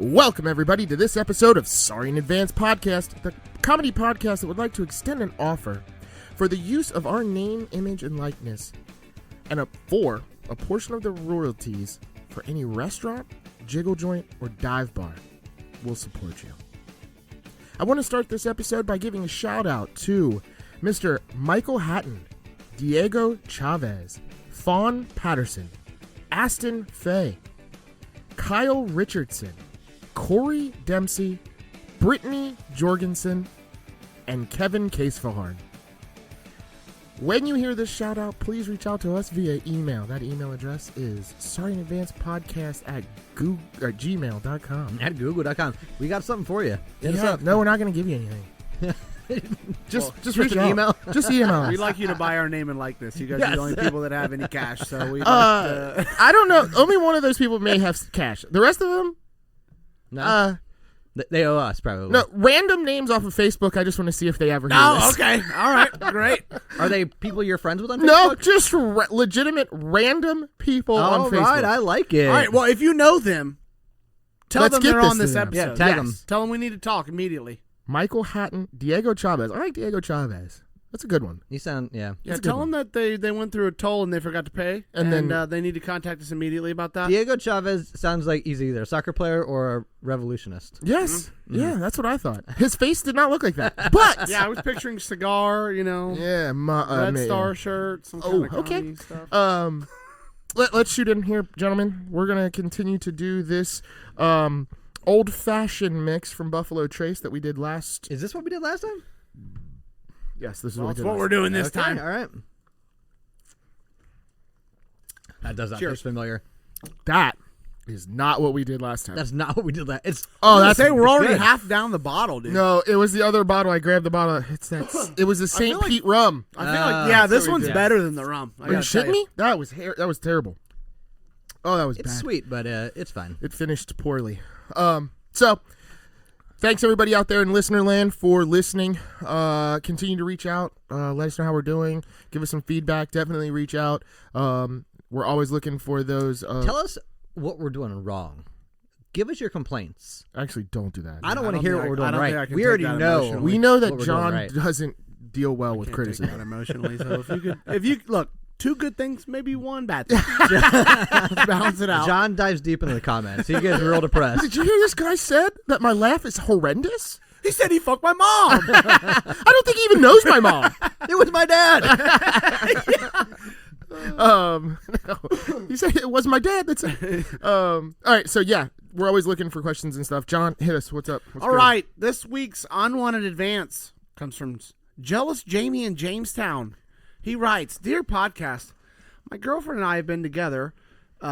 Welcome, everybody, to this episode of Sorry in Advance Podcast, the comedy podcast that would like to extend an offer for the use of our name, image, and likeness, and for a portion of the royalties for any restaurant, jiggle joint, or dive bar. We'll support you. I want to start this episode by giving a shout out to Mr. Michael Hatton, Diego Chavez, Fawn Patterson, Aston Fay, Kyle Richardson, Corey Dempsey, Brittany Jorgensen, and Kevin Casefahorn. When you hear this shout out, please reach out to us via email. That email address is sorryinadvancepodcast@gmail.com. At google.com. We got something for you. No, we're not going to give you anything. just reach an out. email. Just email us. We'd like you to buy our name and likeness. You guys are the only people that have any cash, so we. I don't know. Only one of those people may have cash. The rest of them, No. They owe us, probably. no. Random names off of Facebook. I just want to see if they ever hear Oh, this. okay. All right. Great. Are they people you're friends with on No, Facebook? just legitimate random people on Facebook. All right, I like it. All right. Well, if you know them, tell Let's them get they're this on to this them. episode. Yeah, tag them. Tell them we need to talk immediately. Michael Hatton, Diego Chavez. I like Diego Chavez. That's a good one. You sound, yeah. Yeah, a good tell one. them that they went through a toll and they forgot to pay, And and then- they need to contact us immediately about that. Diego Chavez sounds like he's either a soccer player or a revolutionist. Yes. Yeah, that's what I thought. His face did not look like that. But Yeah, I was picturing cigar, yeah, Red Star shirt, some kind of okay. comedy stuff. Let's shoot in here, gentlemen. We're gonna continue to do this old-fashioned mix from Buffalo Trace that we did last. Is this what we did last time? Yes, this is Well, what we that's did. what last we're doing this Okay, time. all right. That does not Cheers. taste familiar. That is not what we did last time. That's not what we did last. It's That's Say we're already good. half down the bottle, dude. no. It was the other bottle. I grabbed the bottle. It's that. It was the St. like- Pete rum. I feel like yeah, this we one's did. better than the rum. I Are you gotta tell shitting me? That was terrible. Oh, that was it's bad. sweet, but it's fine. It finished poorly. So thanks everybody out there in listener land for listening. Continue to reach out. Let us know how we're doing. Give us some feedback. Definitely reach out. We're always looking for those. Tell us what we're doing wrong. Give us your complaints. Actually, don't do that. I don't I want to don't hear think what we're I doing don't think I right. can We take already that know. emotionally. We know that what we're doing John right. doesn't deal well with Can't take criticism. that emotionally. So if you look, two good things, maybe one bad thing. Let's balance it out. John dives deep into the comments. He gets real depressed. Did you hear this guy said that my laugh is horrendous? He said he fucked my mom. I don't think he even knows my mom. It was my dad. No. He said it was my dad. That's all right. So yeah, we're always looking for questions and stuff. John, hit us. What's up? What's All good? right, this week's Unwanted Advance comes from Jealous Jamie in Jamestown. He writes, "Dear podcast, my girlfriend and I have been together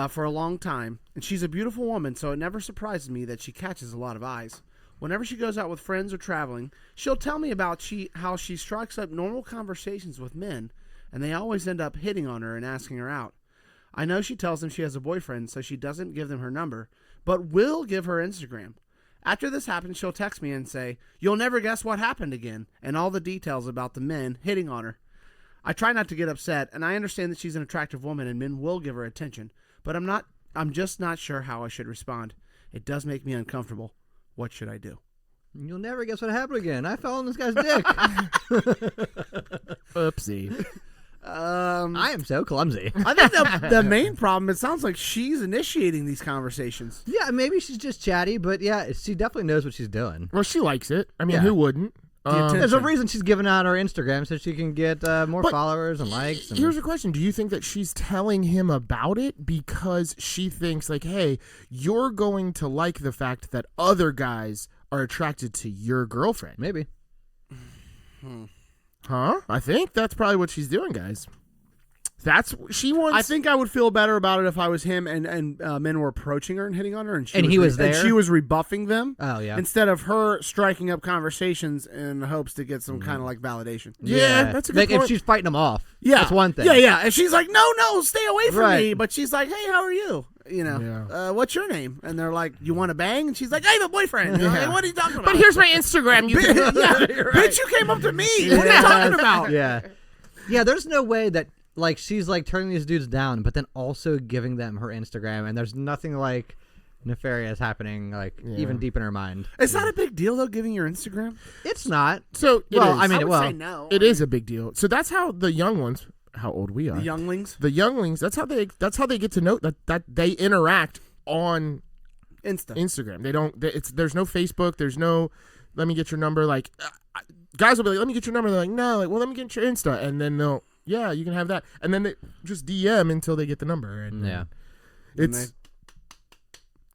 for a long time, and she's a beautiful woman, so it never surprises me that she catches a lot of eyes. Whenever she goes out with friends or traveling, she'll tell me about how she strikes up normal conversations with men, and they always end up hitting on her and asking her out. I know she tells them she has a boyfriend, so she doesn't give them her number, but will give her Instagram. After this happens, she'll text me and say, 'You'll never guess what happened again,' and all the details about the men hitting on her. I try not to get upset, and I understand that she's an attractive woman and men will give her attention, but I'm just not sure how I should respond. It does make me uncomfortable. What should I do?" You'll never guess what happened again. I fell on this guy's dick. Oopsie. I am so clumsy. I think the main problem, it sounds like she's initiating these conversations. Yeah, maybe she's just chatty, but yeah, she definitely knows what she's doing. Well, she likes it. I mean, Yeah. who wouldn't? attention. There's a reason she's giving out her Instagram so she can get more But followers and likes. And Here's a question. Do you think that she's telling him about it because she thinks like, hey, you're going to like the fact that other guys are attracted to your girlfriend? maybe. Huh? I think that's probably what she's doing, guys. That's she wants. I think I would feel better about it if I was him and men were approaching her and hitting on her, and he was there? and she was rebuffing them. Oh, yeah. Instead of her striking up conversations in hopes to get some kind of like validation. Yeah, that's a good like point. if she's fighting them off. Yeah, that's one thing. Yeah. And she's like, no, stay away from Right. me. But she's like, hey, how are you? You know, Yeah. what's your name? And they're like, you want to bang? And she's like, I have a boyfriend. Yeah. Like, what are you talking about? But here's my Instagram. You can, Bitch, you came up to me. What are you talking about? Yeah. There's no way that like she's like turning these dudes down, but then also giving them her Instagram, and there's nothing like nefarious happening, like even deep in her mind. Is that a big deal though? Giving your Instagram? It's not. So Well, I mean, I would well, say no. it is a big deal. So that's how the young ones, how old we are, The younglings. the younglings. That's how they get to know that they interact on Instagram. They don't. There's no Facebook. There's no. Let me get your number. Like guys will be like, let me get your number. They're like, no. Like, well, let me get your Insta, and then they'll. Yeah, you can have that, and then they just DM until they get the number, and it's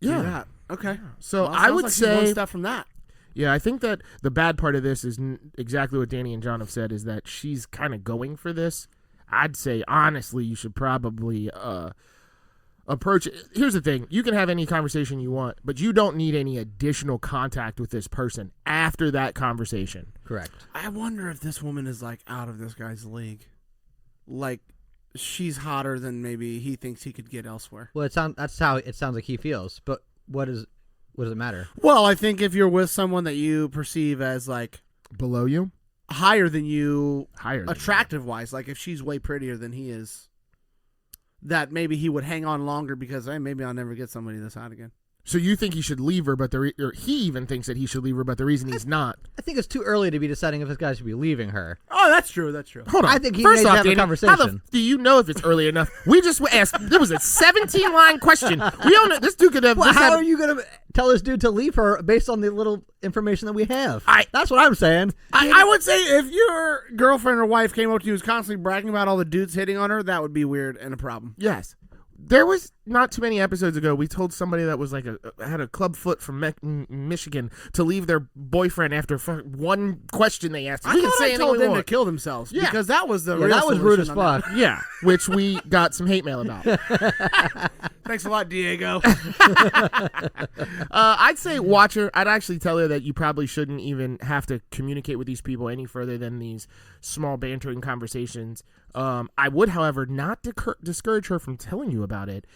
that. Okay. So Well, I sounds would like she's say one step from that. Yeah, I think that the bad part of this is exactly what Danny and John have said, is that she's kind of going for this. I'd say, honestly, you should probably approach it. Here's the thing. You can have any conversation you want, but you don't need any additional contact with this person after that conversation. Correct. I wonder if this woman is like out of this guy's league. Like, she's hotter than maybe he thinks he could get elsewhere. Well, that's how it sounds like he feels. But what does it matter? Well, I think if you're with someone that you perceive as like Below you? higher than you, Higher. attractive wise, like if she's way prettier than he is, that maybe he would hang on longer because maybe I'll never get somebody this hot again. So you think he should leave her, or he even thinks that he should leave her, but the reason he's not. I think it's too early to be deciding if this guy should be leaving her. Oh, that's true. That's true. Hold on. I think he First needs to off, have a Danny, conversation. How the do you know if it's early enough? We just asked. There was a 17-line question. We don't know. This dude could have. Well, how are you going to tell this dude to leave her based on the little information that we have? That's what I'm saying. I would say if your girlfriend or wife came up to you and was constantly bragging about all the dudes hitting on her, that would be weird and a problem. Yes. There was not too many episodes ago, we told somebody that was like had a club foot from Michigan to leave their boyfriend after one question they asked. I thought I told them to kill themselves because that was the real that was rude as solution on fuck. Yeah, which we got some hate mail about. that. Thanks a lot, Diego. I'd say watch her. I'd actually tell her that you probably shouldn't even have to communicate with these people any further than these small bantering conversations. I would, however, not discourage her from telling you about it.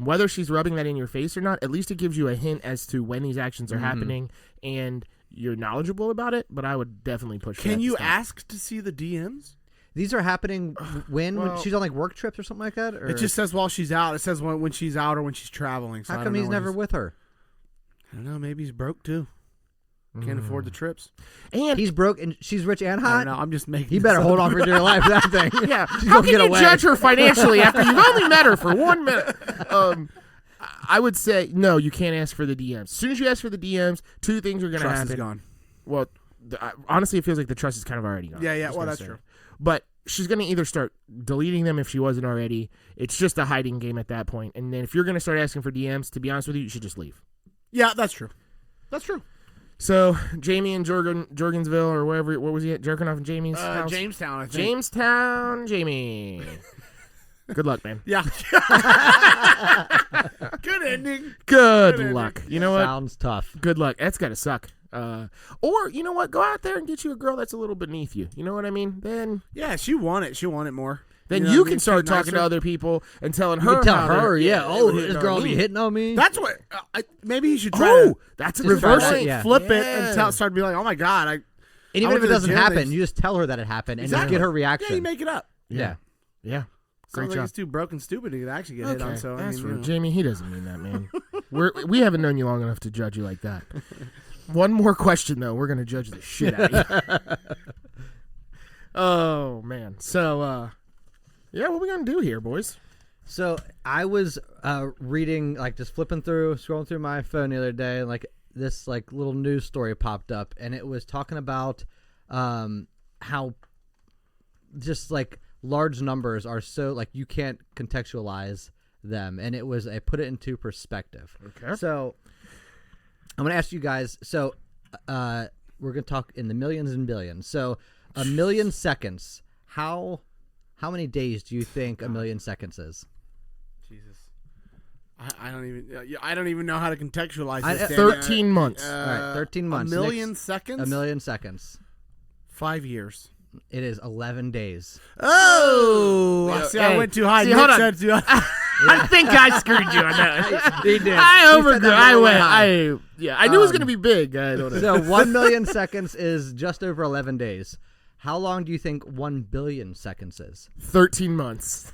Whether she's rubbing that in your face or not, at least it gives you a hint as to when these actions are happening, and you're knowledgeable about it. But I would definitely push. Can you ask to see the DMs? These are happening when she's on like work trips or something like that? Or? It just says while she's out. It says when she's out or when she's traveling. So How come he's never with her? I don't know. Maybe he's broke too. Can't afford the trips. And he's broke and she's rich and I hot? don't know. I'm just making. You better hold on for dear life for that thing. yeah, She's how gonna can get you away. judge her financially after you've only met her for 1 minute? I would say no. You can't ask for the DMs. As soon as you ask for the DMs, two things are going to happen. Trust is gone. Well, honestly, it feels like the trust is kind of already gone. Yeah. Just Well, gonna that's say. true. But she's going to either start deleting them if she wasn't already. It's just a hiding game at that point. And then if you're going to start asking for DMs, to be honest with you, you should just leave. Yeah, that's true. That's true. So Jamie in Jorgensville or wherever, what was he at? Jerking off in Jamie's house? Jamestown, I think. Jamestown, Jamie. Good luck, man. Yeah. Good ending. Good ending. luck. You know what? Sounds tough. Good luck. That's got to suck. Or, you know what? Go out there and get you a girl that's a little beneath you. You know what I mean? Then Yeah, she want it. She want it more. Then know you what I can mean? start She's talking to nicer. other people and telling You her. can tell how her, to- yeah. Oh, they this hitting girl on be me. hitting on me. That's what. Maybe he should try Oh, to that's a Just try reverse. that, yeah. flip it Yeah. and start to be like, oh my god, And I even went if it to the doesn't gym, happen, they- you just tell her that it happened and Exactly. just get her Yeah, reaction. you make it up. Yeah. Yeah. Great Sounds like job. he's too broke and stupid to actually get hit on. So that's I mean, rude. you know. Jamie, he doesn't mean that, man. We haven't known you long enough to judge you like that. One more question, though. We're going to judge the shit out of you. Oh, man. So, yeah, what are we going to do here, boys? So I was reading, like just scrolling through my phone the other day, and like this like little news story popped up, and it was talking about how just like large numbers are so like you can't contextualize them, and it was I put it into perspective. Okay. So I'm gonna ask you guys. So we're gonna talk in the millions and billions. So a million seconds. How many days do you think a million seconds is? Jesus, I don't even know how to contextualize this. Dan. 13 months. All right, 13 months. A million Next- seconds. A million seconds. 5 years. It is 11 days. Oh, Yeah, see, hey, I went too high. see, Nick hold on. said too high. I think I screwed you on that. He did. I He said overgrew. that I really went. high. I knew it was going to be big. I don't know. So 1 million seconds is just over 11 days. How long do you think 1 billion seconds is? 13 months.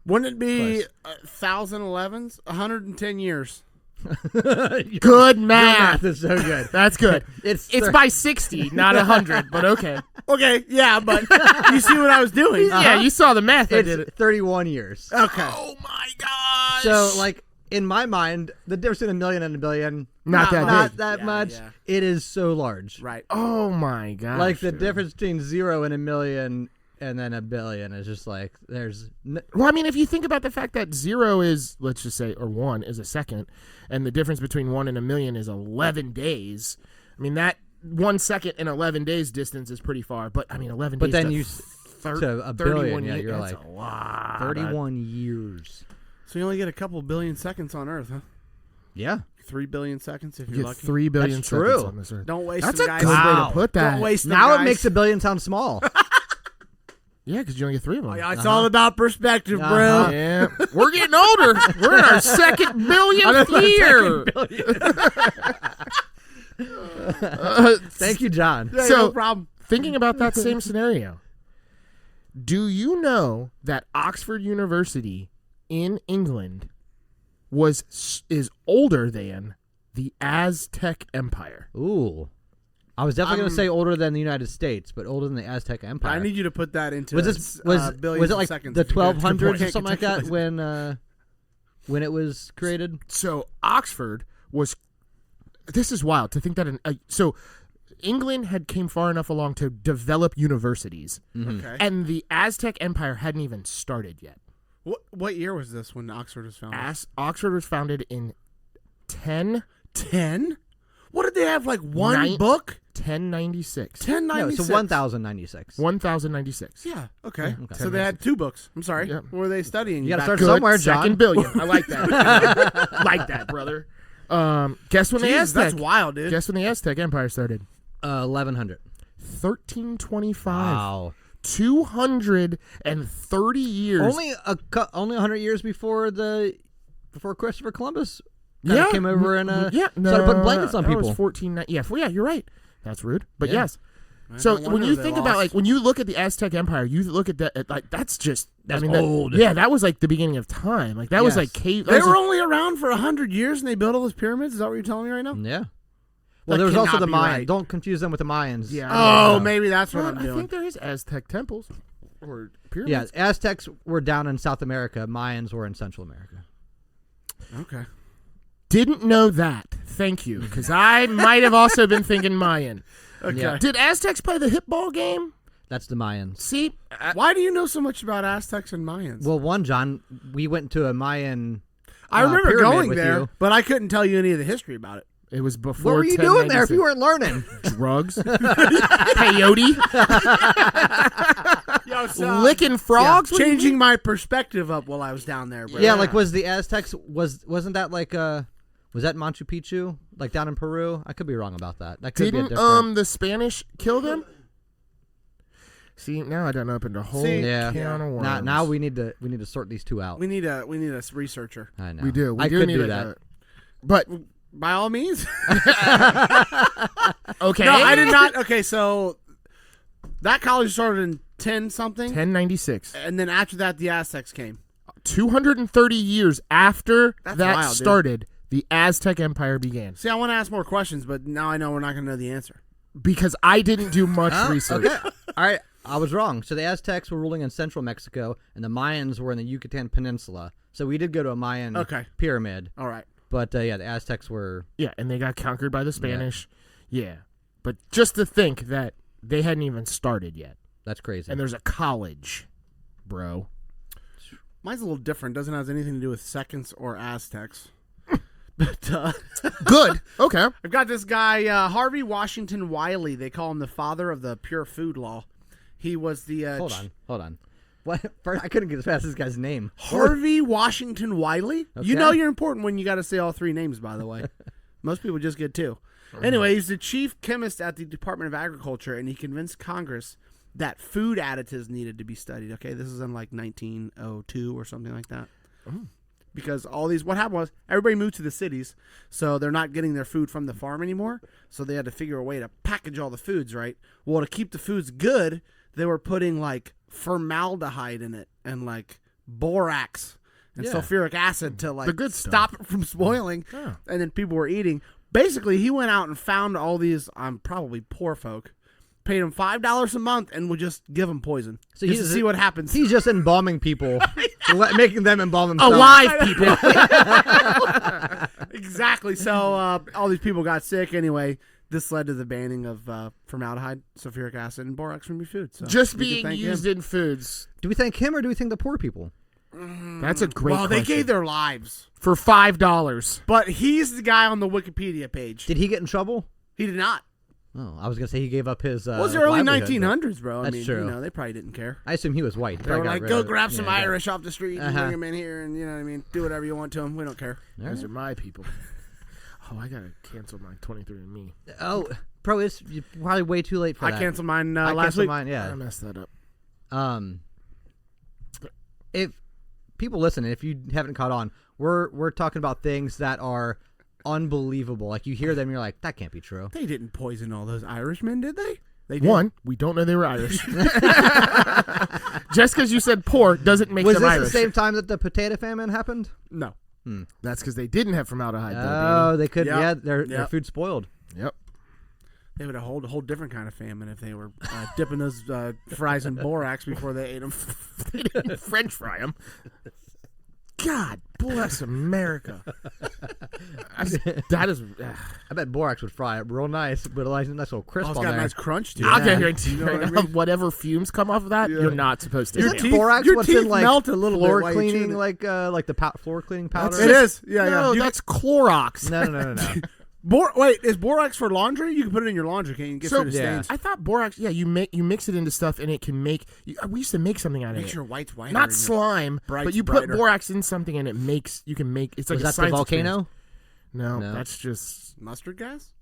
Wouldn't it be Close. 1,011s? 110 years. Good Your math. math is so good. That's good. It's It's by 60, not 100, but okay. Okay, yeah, but you see what I was doing. Yeah, you saw the math. I did it's it. 31 years. Okay. Oh my gosh. So, like, in my mind, the difference between a million and a billion, Not that not big. that Yeah, much. yeah. It is so large. Right. Oh my gosh. Like, the dude. difference between 0 and a million and then a billion is just like, there's... Well, I mean, if you think about the fact that 0 is, let's just say, or 1 is a second, and the difference between 1 and a million is 11 days, I mean, that 1 second and 11 days distance is pretty far. But, I mean, 11 But days then to you... to a 31 billion, yeah, years, you're that's like... a lot. 31 years. So you only get a couple billion seconds on Earth, huh? Yeah. 3 billion seconds if You you're get lucky. 3 billion That's seconds true. on this Earth. Don't waste That's them, a guys. good way Wow. to put that. Don't waste them, Now guys. it makes a billion sound small. Yeah, because you only get 3 of them. It's all about perspective, bro. Yeah, we're getting older. We're in our second billionth year. Thank you, John. Yeah, So- no problem. Thinking about that same scenario, do you know that Oxford University in England is older than the Aztec Empire? Ooh. I was definitely going to say older than the United States, but older than the Aztec Empire. I need you to put that into was this billions was it of like seconds the if you're good. 1200s or Can't something like that contextualize. when it was created? So Oxford was. This is wild to think that. So England had came far enough along to develop universities, Okay. and the Aztec Empire hadn't even started yet. What year was this when Oxford was founded? Oxford was founded in 10? What did they have, like one book? 1096. 1096. No, so 1096. 1096. Yeah, okay. Okay. So they had 2 books. I'm sorry. Yep. What were they studying? You gotta back start then? Good somewhere, John. second billion. I like that. Like that, brother. Guess when the Jesus, Aztec? that's wild, dude. Guess when the Aztec Empire started? 1100. 1325. Wow. 230 years. Only 100 years before Christopher Columbus kinda came over and started putting blankets on that people. was 14. Yeah, you're right. That's rude, but Yeah. yes. So no when wonder you they think about lost. when you look at the Aztec Empire, you look at that like that's just That's that- old. yeah, that was like the beginning of time. Like that was Yes. like cave. They were only around for 100 years and they built all those pyramids? Is that what you're telling me right now? Yeah. That Well, there was also cannot the be Mayans. right. Don't confuse them with the Mayans. Yeah. Oh, maybe that's what I'm I doing. think there is Aztec temples or Yeah, pyramids. Aztecs were down in South America. Mayans were in Central America. Okay. Didn't know that. Thank you, because I might have also been thinking Mayan. Okay. Yeah. Did Aztecs play the hip ball game? That's the Mayans. See, Why do you know so much about Aztecs and Mayans? Well, John, we went to a Mayan. I remember pyramid going with there, you. but I couldn't tell you any of the history about it. it was before. What were you doing there if 1096. you weren't learning? Drugs, peyote, licking frogs. What do you Changing mean? my perspective up while I was down there, bro. Yeah, like was the Aztecs wasn't that like was that Machu Picchu like down in Peru? I could be wrong about that. That could be a Didn't different. the Spanish kill them? See, now I done opened a whole Yeah. can of worms. Now we need to sort these two out. we need a researcher. I know. We do. We I do could need do a- that. But By all means. okay, No, I did not. Okay, so that college started in 10 something, 1096. and then after that, the Aztecs came. 230 years after That's that wild, dude. started, the Aztec Empire began. See, I want to ask more questions, but now I know we're not going to know the answer. Because I didn't do much Oh, research. okay. All right. I was wrong. So the Aztecs were ruling in central Mexico, and the Mayans were in the Yucatan Peninsula. So we did go to a Mayan pyramid. All right. But yeah, the Aztecs were. Yeah, and they got conquered by the Spanish. Yeah. But just to think that they hadn't even started yet. That's crazy. And there's a college, bro. Mine's a little different. Doesn't have anything to do with seconds or Aztecs. But Good. Okay. I've got this guy, Harvey Washington Wiley. They call him the father of the pure food law. He was the... Hold on. What? First, I couldn't get past this guy's name. Harvey Washington Wiley? Okay. You know you're important when you got to say all 3 names, by the way. Most people just get 2. Anyway, he's the chief chemist at the Department of Agriculture, and he convinced Congress that food additives needed to be studied. Okay, this is in like 1902 or something like that. Because all these, what happened was everybody moved to the cities, so they're not getting their food from the farm anymore. So they had to figure a way to package all the foods, right? Well, to keep the foods good, they were putting like formaldehyde in it and like borax and Yeah. sulfuric acid to like The good stop it from spoiling. Yeah. And then people were eating. Basically, he went out and found all these probably poor folk, paid them $5 a month, and would just give them poison So just to see what happens. He's just embalming people, making them embalm themselves. Alive people. Exactly. So all these people got sick anyway. This led to the banning of formaldehyde, sulfuric acid, and borax from your food. So Just we can being thank used him. in foods. Do we thank him or do we thank the poor people? That's a great Well, question. they gave their lives, For $5. but he's the guy on the Wikipedia page. Did he get in trouble? He did not. Oh, I was gonna say he gave up his. Well, it was the early livelihood, but 1900s, bro. I That's mean, true. You know, they probably didn't care. I assume he was white. They were like, go grab some Irish off the street and Uh-huh. bring them in here, and you know what I mean, do whatever you want to them. We don't care. Those are my people. Oh, I gotta cancel my 23andMe. Oh, bro, it's you're probably way too late for I that. canceled mine I last canceled week. mine. I Yeah. messed that up. If people listening, if you haven't caught on, we're talking about things that are unbelievable. Like you hear them, you're like, that can't be true. They didn't poison all those Irishmen, did they? They did. One, we don't know they were Irish. Just because you said poor doesn't make Was them this Irish. the same time that the potato famine happened? No. That's because they didn't have formaldehyde. Oh, they could. Yep. Yeah, their Yep. food spoiled. Yep. They would have a whole different kind of famine if they were dipping those fries in borax before they ate them. They didn't French fry them. God bless America. That is. I bet borax would fry it real nice, but a nice little crisp Oh, it's on got there. a nice crunch to it. I'll Yeah. guarantee you You know right what I now, mean? whatever fumes come off of that, Yeah. you're not supposed to. Is Your eat. it teeth- borax? your What's teeth in like melt a little floor bit while you're cleaning, chewing it. like the floor cleaning powder? It is. Yeah, No, yeah. that's Clorox. No. Wait, is borax for laundry? You can put it in your laundry, can't you? Get So rid of stains. I thought borax. Yeah, you mix it into stuff, and it can make. We used to make something out of Makes it. your whites whiter. Not and your slime, brights but you brighter. put borax in something, and it makes. You can make. It's like Was a that the science volcano? experiment. No, No. that's just. mustard gas.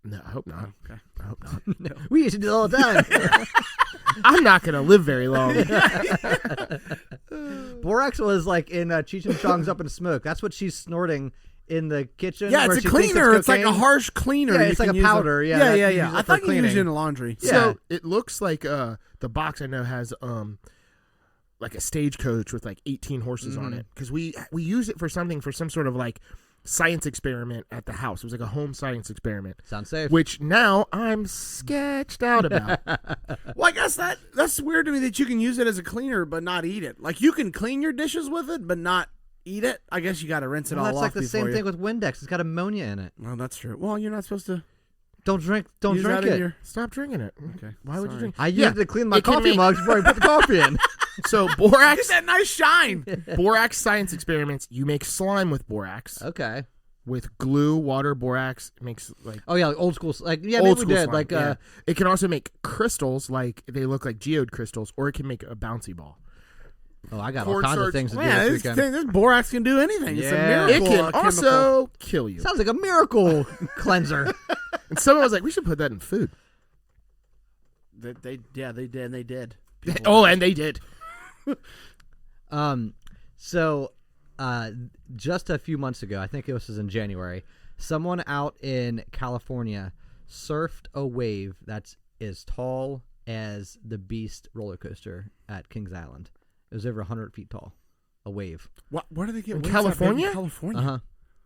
No, I hope not. Okay. I hope not. We used to do it all the time. I'm not gonna live very long. Borax was like in Cheech and Chong's Up in Smoke. That's what she's snorting in the kitchen. Yeah, where it's a she thinks cleaner. It's like a cocaine. harsh cleaner. Yeah, You it's like can a use powder, yeah, yeah, that yeah, you yeah. use it I for thought you used it cleaning. in the laundry. Yeah. So it looks like the box I know has like a stagecoach with like 18 horses on it because we use it for some sort of like science experiment at the house. It was like a home science experiment, Sounds safe. which now I'm sketched out about. Well, I guess that's weird to me that you can use it as a cleaner but not eat it. Like you can clean your dishes with it but not eat it. I guess you got to rinse it Well, all that's off like the same before thing with Windex. It's got ammonia in it. Well, that's true. Well, you're not supposed to Don't drink use that in it. your. Stop drinking it. Okay. Why would you sorry. drink? I Yeah, used it to clean my it can coffee make- mugs before I put the coffee in. So Get borax, that nice shine. borax science experiments. You make slime with borax, Okay. with glue, water, borax. It makes like Oh yeah, like old school. Like yeah, old maybe we school did. slime, Like yeah. It can also make crystals, like they look like geode crystals, or it can make a bouncy ball. oh, I got all corn kinds of starch- things to do Man, this this, weekend. thing, this borax can do anything. It's a Yeah. miracle. It can chemical. also kill you. Sounds like a miracle cleanser. And someone was like, "We should put that in food." They did. Oh, and they did. So, just a few months ago, I think it was in January, someone out in California surfed a wave that's as tall as the Beast roller coaster at Kings Island. It was over 100 feet tall. A wave. What? Where do they get In waves that big California? In California. Uh-huh.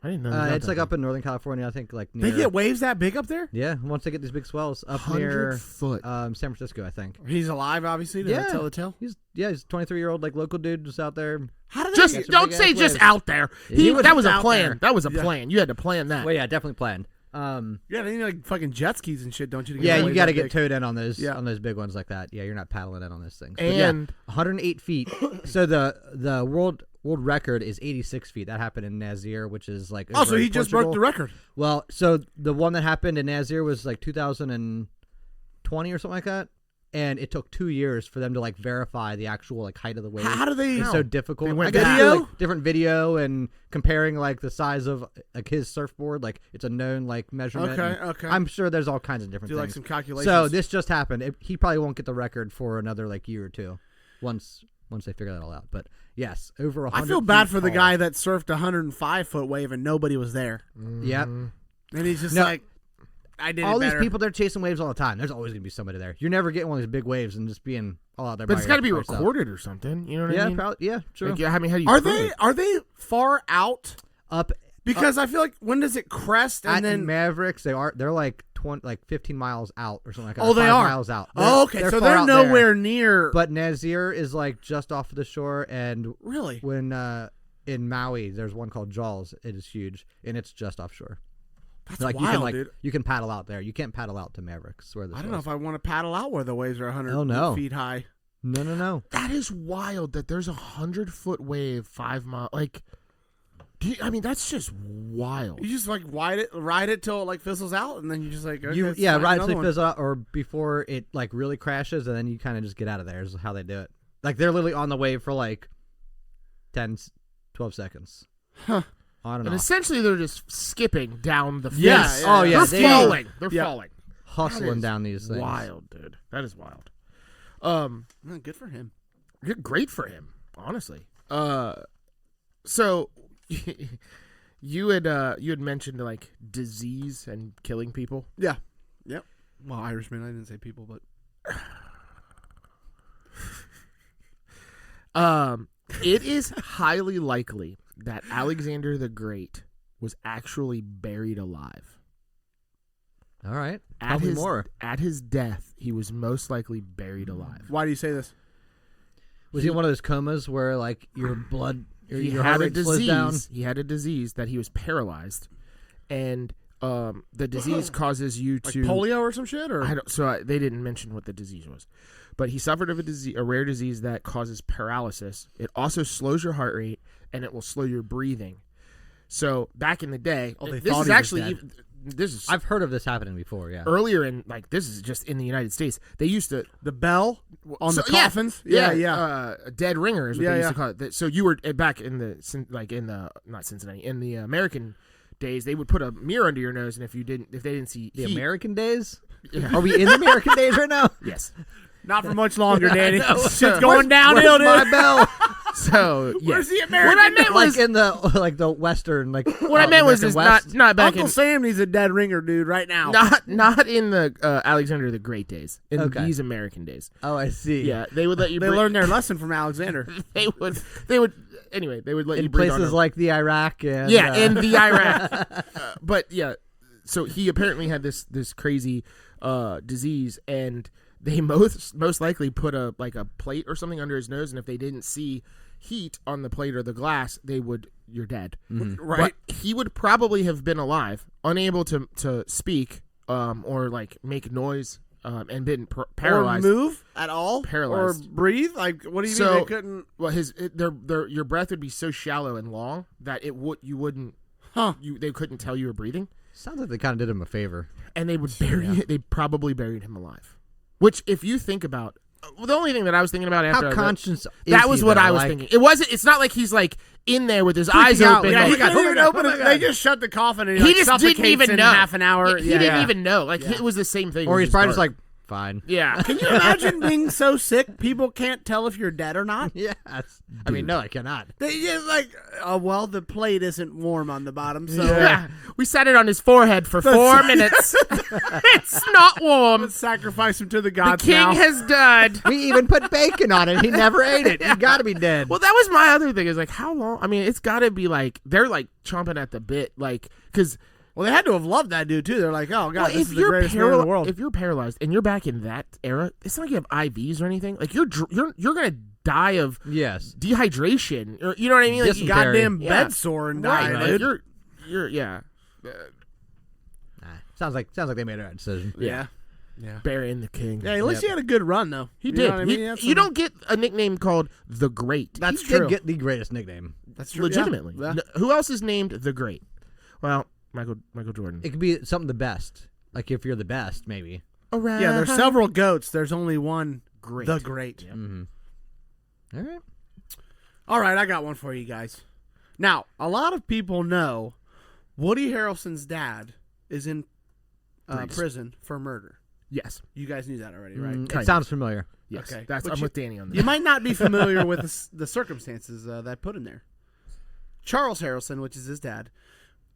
I didn't know. It's like up in Northern California, I think, like near... They get waves that big up there? Yeah, once they get these big swells up 100 near foot. San Francisco, I think. He's alive, obviously. Did I tell the tale? He's a 23-year-old like local dude just out there. How did Just they? some don't big say ass just waves. out there. He was That was a out plan. there. That was a Yeah. plan. You had to plan that. Well, yeah, definitely planned. Yeah, they need like fucking jet skis and shit, don't you? to get Yeah, you waves got to that get big? towed in on those Yeah. big ones like that. Yeah, you're not paddling in on those things. But And- yeah, 108 feet. So the world record is 86 feet. That happened in Nazir, which is like Oh, over so in he just Portugal. broke the record. Well, so the one that happened in Nazir was like 2020 or something like that, and it took 2 years for them to like verify the actual like height of the wave. How do they? It's so difficult. They went I guess back. through, Video? like, different video and comparing like the size of like his surfboard, like it's a known like measurement. Okay, and okay. I'm sure there's all kinds of different Do things. like some calculations. So this just happened. He probably won't get the record for another like year or two, once they figure that all out. But yes, over 100. I feel bad for the tall. guy that surfed a 105-foot wave and nobody was there. Yep. And he's just No, like, I did all it these better. people, they're chasing waves all the time. There's always gonna be somebody there. You're never getting one of these big waves and just being all out there. But by it's got to be by yourself. recorded or something. You know what I mean? Probably. Yeah, true. Like, I mean, how do you Are prove they it? are they far out? Up Because I feel like when does it crest and at then Mavericks, they're like 15 miles out or something like that. Oh, or they 5 are miles out. Oh, okay, so far they're out there. nowhere near. But Nazir is like just off of the shore, and really, when in Maui, there's one called Jaws. It is huge, and it's just offshore. that's Like wild, you can dude. you can paddle out there. You can't paddle out to Mavericks. Where this I don't know was. if I want to paddle out where the waves are 100 Hell no. feet high. No. That is wild that there's 100-foot wave 5 mile. Like, I mean, that's just wild. You just like ride it till it like fizzles out, and then you just like okay, let's Yeah, find right another till it one. fizzles out, or before it like really crashes, and then you kind of just get out of there. Is how they do it. Like they're literally on the wave for like 10, 12 seconds. Huh. On and And off. essentially, they're just skipping down the face. Yeah, yeah, Oh, yeah, They're they- falling. They're Yeah. falling. Hustling That is down these things. Wild, dude. That is wild. Man, good for him. You're great for him, honestly. So you had mentioned like disease and killing people. Yeah. Yep. Well, Irishman. I didn't say people, but It is highly likely that Alexander the Great was actually buried alive. All right. At Tell me his more. At his death, he was most likely buried alive. why do you say this? Was he in one of those comas where like your blood, He your had heart a rate slows down? disease. He had a disease that he was paralyzed, and the disease causes you Like to polio or some shit, or they didn't mention what the disease was, but he suffered of a rare disease that causes paralysis. It also slows your heart rate, and it will slow your breathing. So back in the day, Oh, they this thought is he was actually dead. this is I've heard of this happening before. Yeah. earlier in like this is just in the United States. They used to the bell on the yeah, coffins. Yeah, Yeah. a dead ringer is what Yeah, they used yeah. to call it. So you were back in the not Cincinnati, in the American days, they would put a mirror under your nose, and if they didn't see The heat, American days? Yeah. Are we in the American days right now? yes. Not for much longer, Danny. know. Shit's going downhill, Where's dude. my bell? So yeah. Where's the American? What I meant like was in the Western, like what I meant was American is West? not back Uncle in Sam needs a dead ringer, dude, right now. not in the Alexander the Great days. In Okay. these American days. Oh, I see. Yeah, they would let you. They learned their lesson from Alexander. They would. Anyway, they would let you In breathe on places a- like the Iraq and Yeah, in the Iraq. But yeah, so he apparently had this crazy disease, and they most likely put a plate or something under his nose, and if they didn't see heat on the plate or the glass, you're dead. Right. But he would probably have been alive, unable to speak or like make noise, and been paralyzed. Or move at all. Paralyzed. Or breathe. Like, what do you So- mean they couldn't? Well, your breath would be so shallow and long that you wouldn't. Huh. They couldn't tell you were breathing. Sounds like they kind of did him a favor. And they would they probably buried him alive. Which, if you think about, the only thing that I was thinking about after How I read- conscious? that was what I was thinking. It wasn't. It's not like he's like in there with his eyes out, open. like, Yeah, oh he my God, couldn't oh my even God, open oh it. my They God. just shut the coffin and He like, just didn't suffocates even in know. half an hour. He Yeah. didn't even know. Like it was the same thing. Or It he's was probably dark. just like, fine. yeah. Can you imagine being so sick people can't tell if you're dead or not? Yes. I mean, no, I cannot. They just like, oh well, the plate isn't warm on the bottom, so Yeah. We sat it on his forehead for 4 minutes. It's not warm. let's sacrifice him to the The gods king now. has died. We even put bacon on it. He never ate it. He got to be dead. Well, that was my other thing. Is like, how long? I mean, it's got to be like they're like chomping at the bit, like because. Well, they had to have loved that dude too. They're like, oh god, Well, this is the greatest man in the world. If you're paralyzed and you're back in that era, it's not like you have IVs or anything. Like you're gonna die of yes. dehydration, or you know what I mean? Like Dysentery. Goddamn Yeah. bed sore and die, right, like dude. you're yeah, Nah, sounds like they made a right decision. yeah. burying the king. Yeah, at least he had a good run though. He You did. know what I mean? He- That's you some- don't get a nickname called the Great. That's He true. did get the greatest nickname. That's true. Legitimately. Yeah. Who else is named the Great? Well, Michael Jordan. It could be something the best. Like if you're the best, maybe. Around. Yeah, there's several goats. There's only one Great. the great. Yep. Mm-hmm. All right. All right, I got one for you guys. Now, a lot of people know Woody Harrelson's dad is in prison for murder. Yes. You guys knew that already, right? Mm, Kind it sounds familiar. Yes. Okay. I'm But with Danny on that. You might not be familiar with the circumstances that put him there. Charles Harrelson, which is his dad,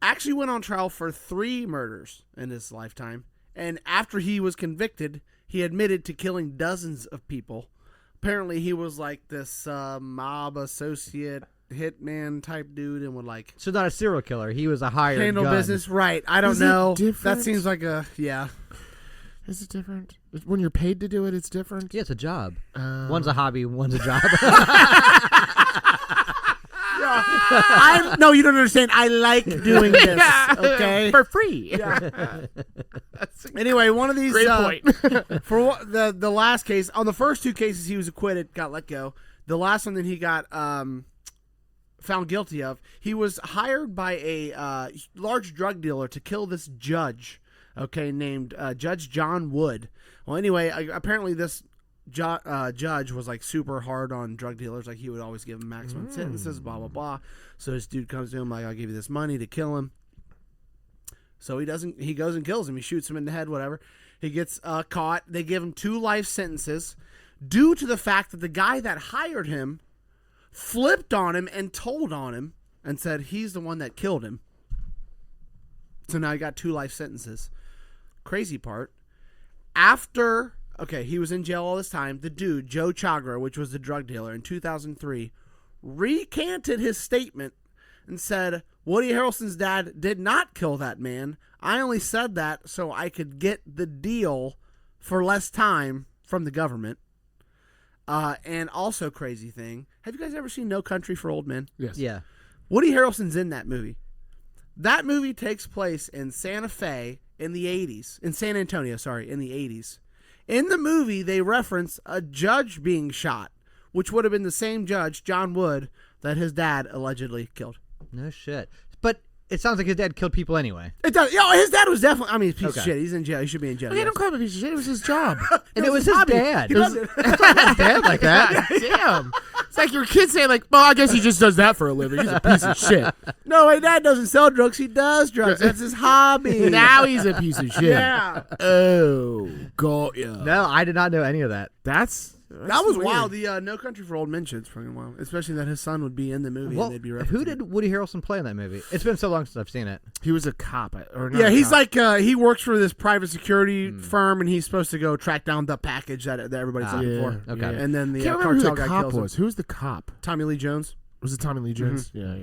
actually went on trial for 3 murders in his lifetime. And after he was convicted, he admitted to killing dozens of people. Apparently, he was like this mob associate, hitman type dude, and would like So not a serial killer. He was a hired handle gun. business. Right. I don't Is it know. different? That seems like a, yeah. Is it different? When you're paid to do it, it's different? Yeah, it's a job. One's a hobby, one's a job. No, you don't understand. I like doing this, okay? For free. Anyway, one of these... Great point. For the last case, on the first 2 cases, he was acquitted, got let go. The last one that he got found guilty of, he was hired by a large drug dealer to kill this judge, okay, named Judge John Wood. Well, anyway, apparently this judge was like super hard on drug dealers. Like he would always give them maximum sentences, blah, blah, blah. So this dude comes to him like, I'll give you this money to kill him. So he goes and kills him. He shoots him in the head, whatever. He gets caught. They give him 2 life sentences due to the fact that the guy that hired him flipped on him and told on him and said he's the one that killed him. So now he got 2 life sentences. Crazy part. After, okay, he was in jail all this time. The dude, Joe Chagra, which was the drug dealer in 2003, recanted his statement and said, Woody Harrelson's dad did not kill that man. I only said that so I could get the deal for less time from the government. And also crazy thing, have you guys ever seen No Country for Old Men? Yes. Yeah. Woody Harrelson's in that movie. That movie takes place in Santa Fe in the 80s. In San Antonio, sorry, in the 80s. In the movie, they reference a judge being shot, which would have been the same judge, John Wood, that his dad allegedly killed. No shit. But it sounds like his dad killed people anyway. It does. Yo, his dad was definitely, I mean, he's a piece Okay. of shit. He's in jail. He should be in jail. Okay, yes. don't call him a piece of shit. It was his job. And it was his hobby. dad. He loved it. Dad like that. Damn. It's like your kid saying, like, well, I guess he just does that for a living. He's a piece of shit. No, my dad doesn't sell drugs. He does drugs. That's his hobby. Now he's a piece of shit. Yeah. Oh, got ya. No, I did not know any of that. That's That was weird. wild. The No Country for Old Men shit's fucking wild. Especially that his son would be in the movie Well, and they'd be referencing who it. did Woody Harrelson play in that movie? It's been so long since I've seen it. He was a cop. Or not Yeah, a he's cop. like he works for this private security firm, and he's supposed to go track down the package that everybody's looking for. Okay. And then the Can't remember who cartel the guy cop kills was. him. Who's the cop? Tommy Lee Jones. Was it Tommy Lee Jones? Yeah.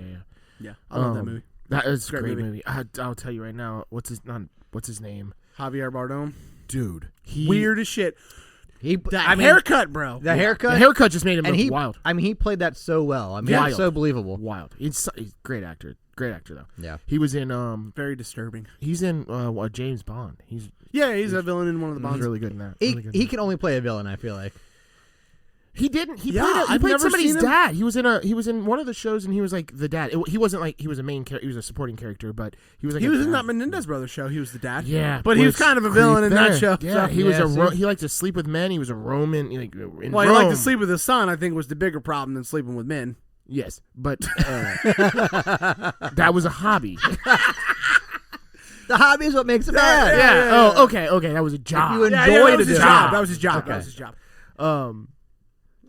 Yeah, I love that movie. That is a Great great movie. movie. I'll tell you right now. What's his name? Javier Bardem. Dude, he Weird as shit. That Haircut, bro. The haircut. The haircut just made him and look he, wild. I mean, he played that so well. I mean, Wild. it's so believable. Wild. He's a great actor. Great actor though. Yeah. He was in Very disturbing. He's in James Bond. He's Yeah, he's a villain in one of the Bonds. really good in that. He, Really good in he that. can only play a villain, I feel like. He didn't. He Yeah, played. He I've played never somebody's seen him. dad. He was in one of the shows, and he was like the dad. He wasn't like he was a main character. He was a supporting character, but he was like He a was in dad. that Menendez Brothers show. He was the dad. Yeah, but he was which kind of a villain in that creep show. Yeah, so. he was Yeah, he liked to sleep with men. He was a Roman. Like in Well, he Rome. liked to sleep with his son. I think was the bigger problem than sleeping with men. Yes, but that was a hobby. The hobby is what makes it bad. Yeah. Oh, okay. That was a job. you Yeah, enjoy that to was do his it. job. That was his job. Okay. That was his job.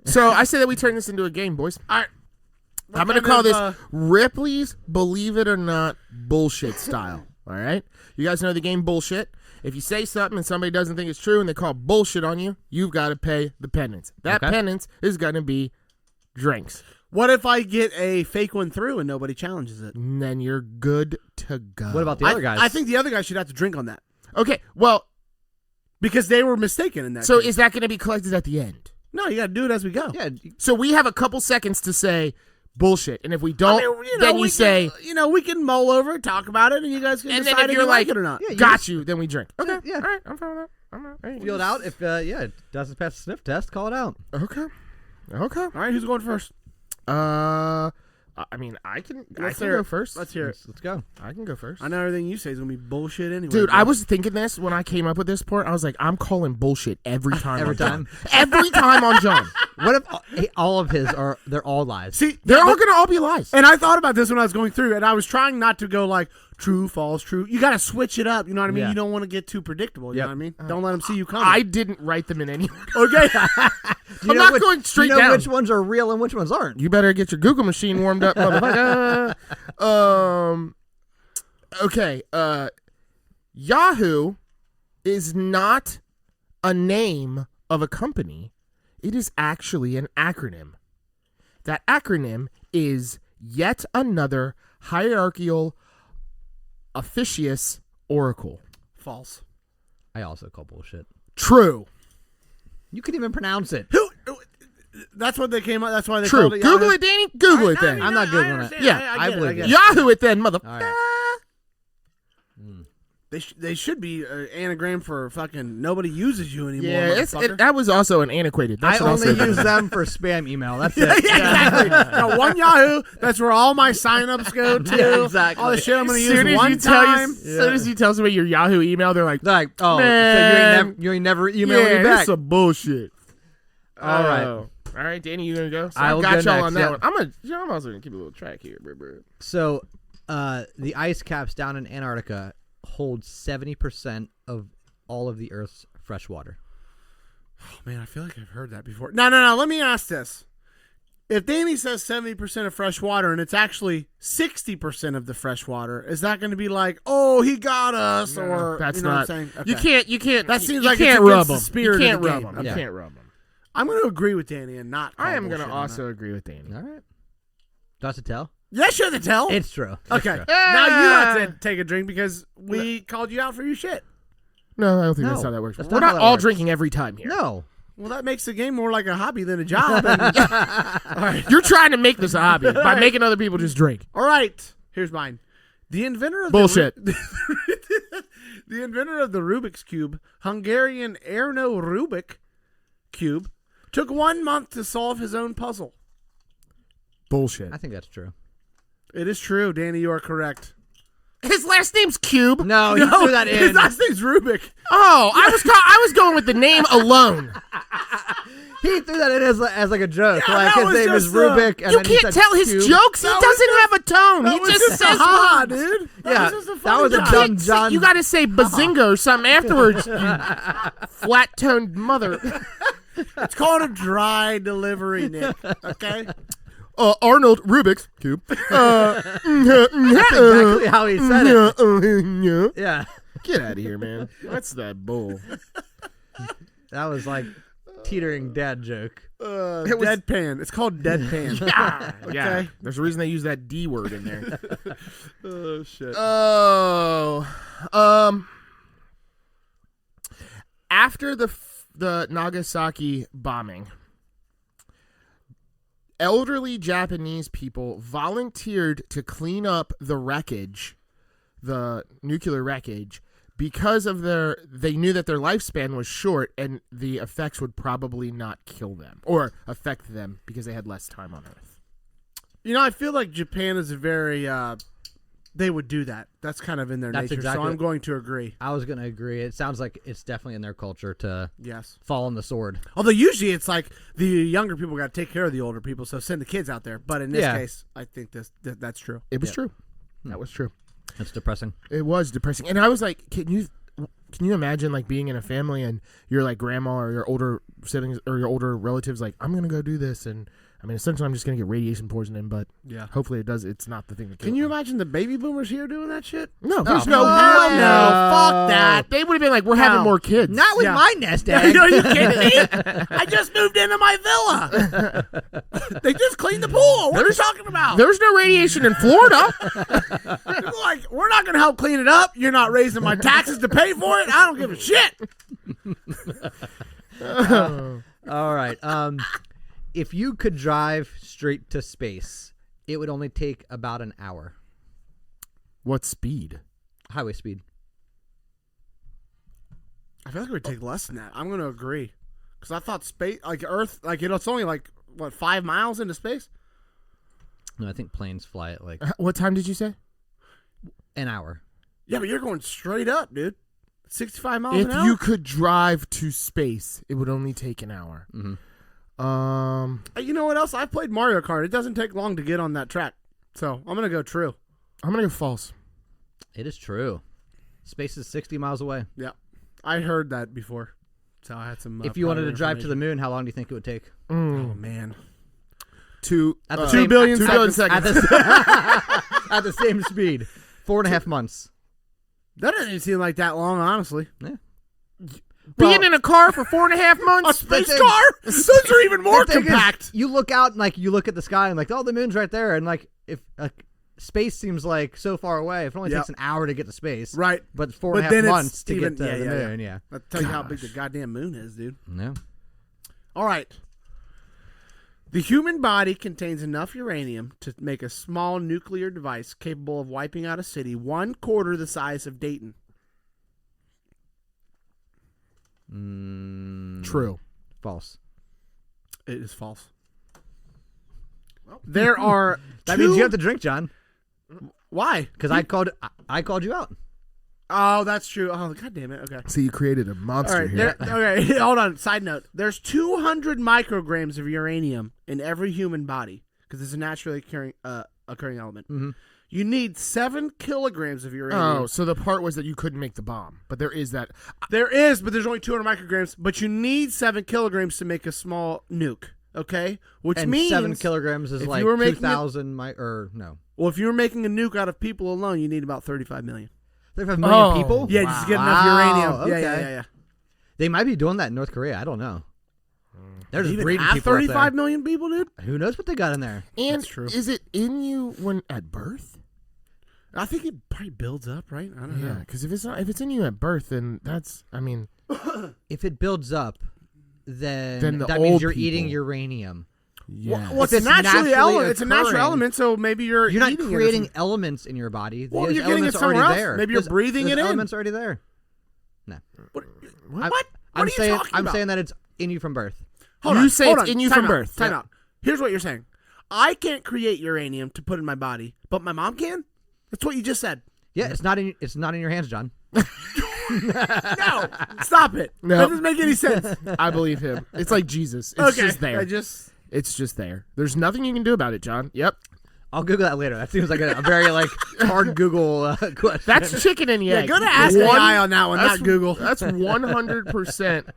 So I say that we turn this into a game, boys. All right. I'm going to call this Ripley's Believe It or Not Bullshit style. All right? You guys know the game Bullshit. If you say something and somebody doesn't think it's true and they call bullshit on you, you've got to pay the penance. That Okay. penance is going to be drinks. What if I get a fake one through and nobody challenges it? And then you're good to go. What about the other guys? I think the other guy should have to drink on that Okay, well, because they were mistaken in that. so case. is that going to be collected at the end? No, you got to do it as we go. Yeah. So we have a couple seconds to say bullshit, and if we don't, then you say, we can mull over it, talk about it, and you guys can and then decide if you're you like, like it or not. Yeah, got you, then we drink. Okay, Yeah. all right, I'm fine with that. I'm all right. Feel it out. If it doesn't pass the sniff test, call it out. Okay. All right, who's going first? I mean, I can Let's go hear it. first. Let's hear it. Let's go. I can go first. I know everything you say is gonna be bullshit anyway. Dude, bro. I was thinking this when I came up with this part. I was like, I'm calling bullshit every time. Every on John. time? Every time on John. What if all of his are? They're all lies. See, They're all but- gonna all be lies. And I thought about this when I was going through, and I was trying not to go like true, false, true. You got to switch it up. You know what I mean? Yeah. You don't want to get too predictable. You Yep. know what I mean? Don't let them see you coming. I didn't write them in any order. okay. Do you I'm know not going straight do you know down. which ones are real and which ones aren't? You better get your Google machine warmed up, motherfucker. Okay. Yahoo is not a name of a company. It is actually an acronym. That acronym is yet another hierarchical officious oracle. False. I also call bullshit. True. You couldn't even pronounce it. Who? That's what they came up. That's why they True. called it Google Yahoo. it, Danny. Google it then. I'm not Googling it. understand. Yeah, I get it, believe get it. it. Yahoo it then, mother. All right. They should be anagram for fucking nobody uses you anymore. Yeah, motherfucker. that was also an antiquated. That's I what I'll only say. use them for spam email. That's yeah, it. exactly. No, one Yahoo. That's where all my signups go to. Yeah, exactly. All the shit I'm going to Soon use as one you tell time. As soon as you tell somebody your Yahoo email, they're like, They're like, oh, Man. so you ain't never emailed "Yeah, me this back. is some bullshit." All right. All right, Danny, you gonna go? So I I will got go y'all next, on that yep. one. I'm also gonna keep a little track here, bro. So, the ice caps down in Antarctica hold 70% of all of the Earth's fresh water. Oh, man, I feel like I've heard that before. No. Let me ask this. If Danny says 70% of fresh water and it's actually 60% of the fresh water, is that going to be like, oh, he got us? Or That's you know not. what I'm saying? You Okay. can't. That seems you like can't it's rub against the them. spirit You of can't the rub game. them. You Okay. can't rub them. I'm going to agree with Danny and not call I am bullshit gonna on also that. agree with Danny. All right. Do I have to tell? Yes, you're the tell. It's true. It's Okay. true. Now you have to take a drink because we called you out for your shit. No, I don't think No, that's how that works. that's We're not not how that all works. drinking every time here. No. Well, that makes the game more like a hobby than a job. And- You're trying to make this a hobby by Right. making other people just drink. All right, here's mine. The inventor of Bullshit. The inventor of the Rubik's Cube, Hungarian Erno Rubik Cube, took 1 month to solve his own puzzle. Bullshit. I think that's true. It is true, Danny. You are correct. His last name's Cube. No, he threw that His in. last name's Rubik. Oh, I was going with the name alone. He threw that in as like a joke. Yeah, like that his was name is just, Rubik. And You then he can't said tell his cube. jokes. He That was doesn't just- have a tone. That He was just just says a ha, words. dude. Yeah, was just a that was a funny dumb joke. John. You got to say bazinga or something afterwards. You flat-toned mother. It's called a dry delivery, Nick. Okay. Arnold Rubik's Cube. That's exactly how he said it. Yeah, Get out of here, man. That's that bull. that was like teetering dad joke. It was- Deadpan. It's called deadpan. Yeah. Okay. There's a reason they use that D word in there. Oh shit. After the Nagasaki bombing, elderly Japanese people volunteered to clean up the wreckage, the nuclear wreckage, because of they knew that their lifespan was short and the effects would probably not kill them or affect them because they had less time on Earth. You know, I feel like Japan is a very they would do that. That's kind of in their That's nature. exactly- So I'm going to agree. I was gonna agree. It sounds like it's definitely in their culture to Yes. fall on the sword. Although usually it's like the younger people got to take care of the older people, so send the kids out there. But in this Yeah. case, I think that's true. It was Yep. true. That was true. It's depressing. It was depressing. And I was like, can you imagine like being in a family and your like grandma or your older siblings or your older relatives like, I'm going to go do this. And I mean, essentially I'm just going to get radiation poisoning, but Yeah. hopefully it's not the thing that kills Can you them. imagine the baby boomers here doing that shit? No, there's Oh, no, fuck no, no. fuck that. They would have been like, we're having more kids. Not with Yeah. my nest Are egg. you kidding me? I just moved into my villa. They just cleaned the pool. What are you talking about? There's no radiation in Florida. People are like, we're not going to help clean it up. You're not raising my taxes to pay for it. I don't give a shit. All right. If you could drive straight to space, it would only take about an hour. What speed? Highway speed. I feel like it would take less than that. I'm going to agree. Because I thought space, like Earth, like it's only like, what, 5 miles into space? No, I think planes fly at like What time did you say? an hour. Yeah, but you're going straight up, dude. 65 miles If an hour? you could drive to space, it would only take an hour. Mm-hmm. You know what else? I've played Mario Kart. It doesn't take long to get on that track. So I'm going to go true. I'm going to go false. It is true. Space is 60 miles away. Yeah. I heard that before. So I had some. If you wanted to prior drive to the information. moon, how long do you think it would take? Oh, man. Two At the 2 billion at seconds. seconds. At the same speed. 4.5 months. That doesn't even seem like that long, honestly. Yeah. Being in a car for 4.5 months? A space car? Those are even more The thing is, compact. you look out and you look at the sky and oh, the moon's right there, and if space seems like so far away, if it only takes an hour to get to space, Right. But four But and a then half it's months to even- get to the moon. Yeah. I'll tell you how big the goddamn moon is, dude. No. All right. The human body contains enough uranium to make a small nuclear device capable of wiping out a city 1/4 the size of Dayton. True. False. It is false. There are That means you have to drink, John, Why? because I called you out. Oh, that's true. Oh, god damn it. Okay. So you created a All monster right. here. Okay. Hold on. Side note. There's 200 micrograms of uranium in every human body because it's a naturally occurring element. Mm-hmm. You need 7 kilograms of uranium. Oh, so the part was that you couldn't make the bomb, but there is that. There is, but there's only 200 micrograms. But you need 7 kilograms to make a small nuke. Okay, which And means 7 kilograms is if like you were making 2,000 or no, Well, if you were making a nuke out of people alone, you need about 35 million. 35 million Oh. people. Yeah, just to get enough Wow, uranium. Yeah, okay. yeah. They might be doing that in North Korea. I don't know. They're just Even breeding have people up 35 there. million people, dude. Who knows what they got in there? And That's true. is it in you when at birth? I think it probably builds up, right? I don't Yeah, know. because if it's in you at birth, then that's. I mean, If it builds up, Then then the that means old you're eating people- uranium. yeah. Well, it's If a it's naturally naturally element. It's a natural occurring, element, so maybe you're You're not eating creating it. elements in your body. Well, Those you're getting it elements are somewhere already else. there. Maybe you're Those- breathing those it in. elements are already there. No. What? What? What I'm are you saying talking I'm about? saying that it's in you from birth. Hold You on, say hold it's on. in you Time from out, birth. Time Yeah. out. Here's what you're saying. I can't create uranium to put in my body, but my mom can? That's what you just said. Yeah, it's not in your hands, John. No, stop it. No. That doesn't make any sense. I believe him. It's like Jesus. It's Okay, just there. It's just there. There's nothing you can do about it, John. Yep. I'll Google that later. That seems like a very hard Google question. That's chicken and the egg. Go to Ask AI on that one, not Google. That's 100%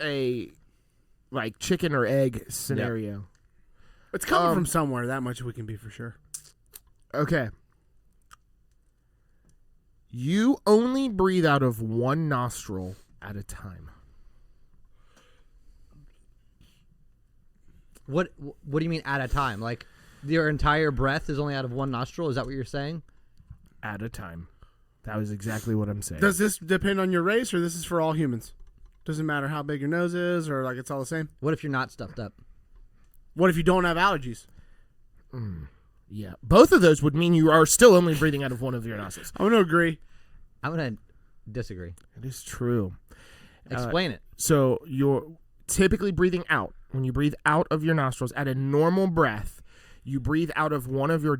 a like chicken or egg scenario. It's coming from somewhere. That much we can be for sure. Okay. You only breathe out of one nostril at a time. What do you mean at a time? Like your entire breath is only out of one nostril? Is that what you're saying? At a time. That was exactly what I'm saying. Does this depend on your race, or this is for all humans? Doesn't matter how big your nose is, or like it's all the same? What if you're not stuffed up? What if you don't have allergies? Yeah. Both of those would mean you are still only breathing out of one of your nostrils. I'm going to agree. I'm gonna disagree. It is true. Explain it. So you're typically breathing out. When you breathe out of your nostrils at a normal breath, you breathe out of one of your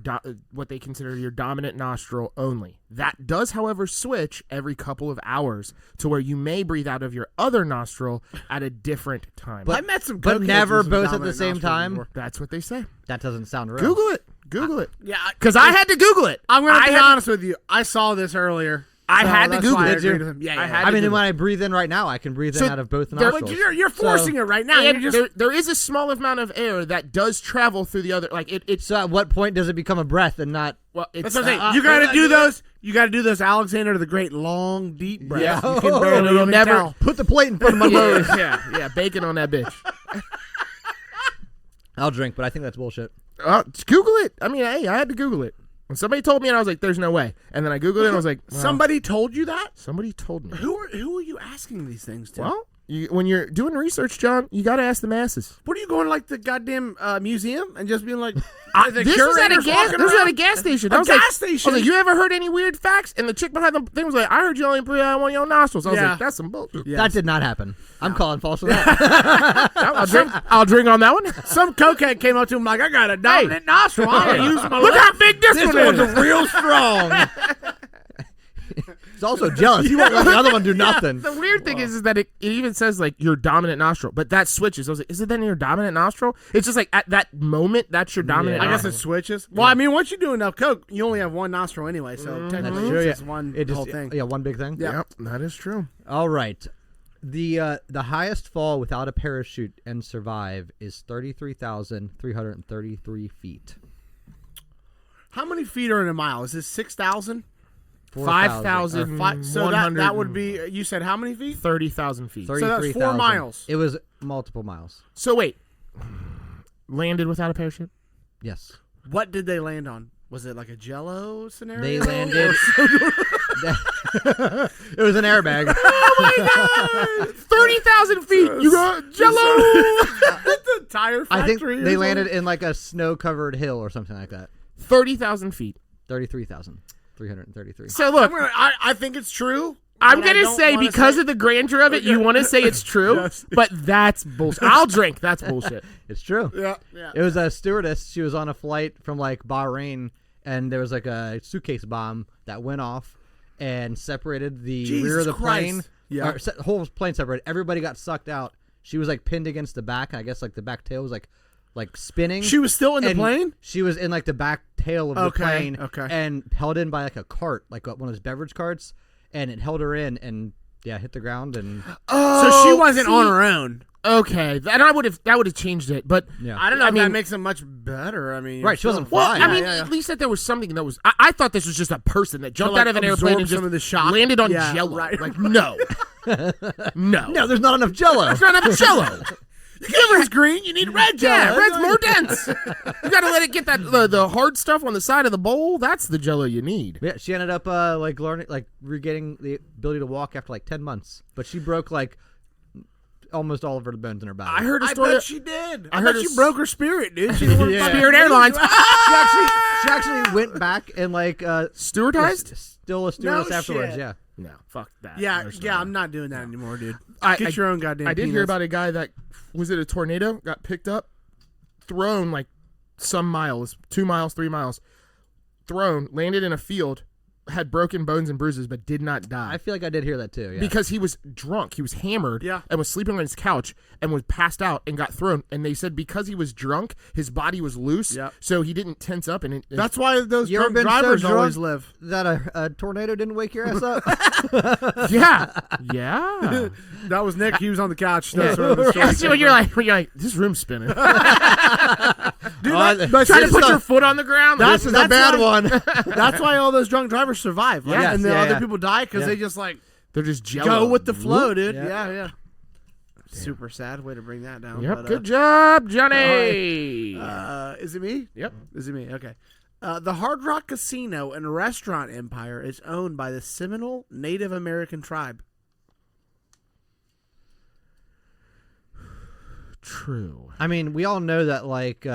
what they consider your dominant nostril only. That does, however, switch every couple of hours to where you may breathe out of your other nostril at a different time. I met some but cokeheads never with some both at the dominant same nostrils time? before. That's what they say. That doesn't sound real. Google it. Google it. Yeah, Because I had to Google it. I'm going I to be had honest with you. I saw this earlier. I so had to that's Google why I it. agreed with him. Yeah, I yeah. had I to mean, Google when it. I breathe in right now, I can breathe So in out of both there- nostrils. But you're forcing it right now. And You're just there is a small amount of air that does travel through the other. Like it's So at what point does it become a breath and not? well, it's That's what I'm saying. You got to do those. You got to do those Alexander the Great long, deep breaths. Yeah. You can Oh, barely it'll even never- tell. Put the plate in front of my nose. yeah, bacon on that bitch. I'll drink, but I think that's bullshit. Google it. I mean, hey, I had to Google it. When somebody told me, and I was like, "There's no way." And then I Googled it, and I was like, well, Somebody told you that? Somebody told me. Who are you asking these things to? Well, when you're doing research, John, you got to ask the masses. What are you going to, like the goddamn museum and just being like, the This was at a curators gas. walking This was at a around? gas station. A I was like, gas station? I was like, "You ever heard any weird facts?" And the chick behind the thing was like, "I heard you only breathe out one of your nostrils." I was Yeah. like, "That's some bullshit." Yes. That did not happen. I'm calling false on that. I'll drink on that one. Some cokehead came up to him like, I got a dominant nostril. I'm going to use my Look how big this This one one's is. real strong. He's also jealous. He won't let the other one do nothing. The weird thing is that it even says like your dominant nostril, but that switches. I was like, is it then your dominant nostril? It's just like at that moment, that's your dominant I guess nostril. it switches. Well, I mean, once you do enough coke, you only have one nostril anyway, so technically true, it's yeah. just one It just, whole thing. Yeah, one big thing. Yeah. Yep, that is true. All right. The highest fall without a parachute and survive is 33,333 feet. How many feet are in a mile? Is this 6,000? 5,000. So that would be. You said how many feet? 30,000 feet. So that's 4 miles. It was multiple miles. So wait, landed without a parachute? Yes. What did they land on? Was it like a Jello scenario? They landed. It was an airbag. Oh my God! 30,000 feet. You got Jello. The tire factory. I think they landed in like a snow-covered hill or something like that. 30,000 feet. 33,333. So look, I think it's true. I'm but I gonna don't say wanna because say- of the grandeur of it, you want to say it's true, Yes. but that's bullshit. I'll drink. That's bullshit. It's true. Yeah. It was a stewardess. She was on a flight from like Bahrain, and there was like a suitcase bomb that went off and separated the Jesus rear of the Christ. plane. Yeah. The whole plane separated. Everybody got sucked out. She was like pinned against the back, and I guess like the back tail was like spinning. She was still in the And plane? She was in like the back tail of the plane, and held in by like a cart, like one of those beverage carts, and it held her in and hit the ground and. So she wasn't on her own. Okay, that would have changed it, but Yeah. I don't know if mean, that makes it much better. I mean, Right, she wasn't well, flying. I mean, Yeah. at least that there was something that was. I thought this was just a person that jumped like, out of an airplane and absorb just some of the shock. landed on Yeah, Jello. right. Like no, no, No, there's not enough Jello. It's not enough Jello. Silver's green. You need red Yeah, Jello. red's more dense. You gotta let it get that the hard stuff on the side of the bowl. That's the Jello you need. Yeah, she ended up regaining the ability to walk after like 10 months, but she broke like almost all of her bones in her body. I heard a I story. bet she did. I heard bet a she broke her spirit, dude. She Yeah. Spirit Airlines. She actually went back and like Stewardized? was still a stewardess No afterwards. shit. Yeah. No, fuck that. Yeah, There's yeah. no I'm not doing that anymore, dude. I- Get your own goddamn. I did hear peanuts. about a guy that was it a tornado, got picked up, thrown like some miles, 2 miles, 3 miles, thrown, landed in a field, had broken bones and bruises, but did not die. I feel like I did hear that too. Yeah. Because he was drunk. He was hammered Yeah. and was sleeping on his couch and was passed out and got thrown. And they said because he was drunk, his body was loose, Yep. so he didn't tense up. And That's why those You ever drunk been so drivers drunk? always live. that a tornado didn't wake your ass up. yeah. Yeah. That was Nick. He was on the couch. That's where the story Yeah, see, came when you're from. like, this room's spinning. Dude, Oh, but Trying to put seriously, your foot on the ground. That's- This is a bad why- one. That's why all those drunk drivers survive. Right? Yes, And the yeah, other yeah. people die because Yeah. they just like They're just Jello. go with the flow, dude. Yeah. Yeah. Super sad way to bring that down. Yep. but, Good job, Johnny. Is it me? Yep. Is it me? Okay. The Hard Rock Casino and Restaurant Empire is owned by the Seminole Native American tribe. True. I mean, we all know that like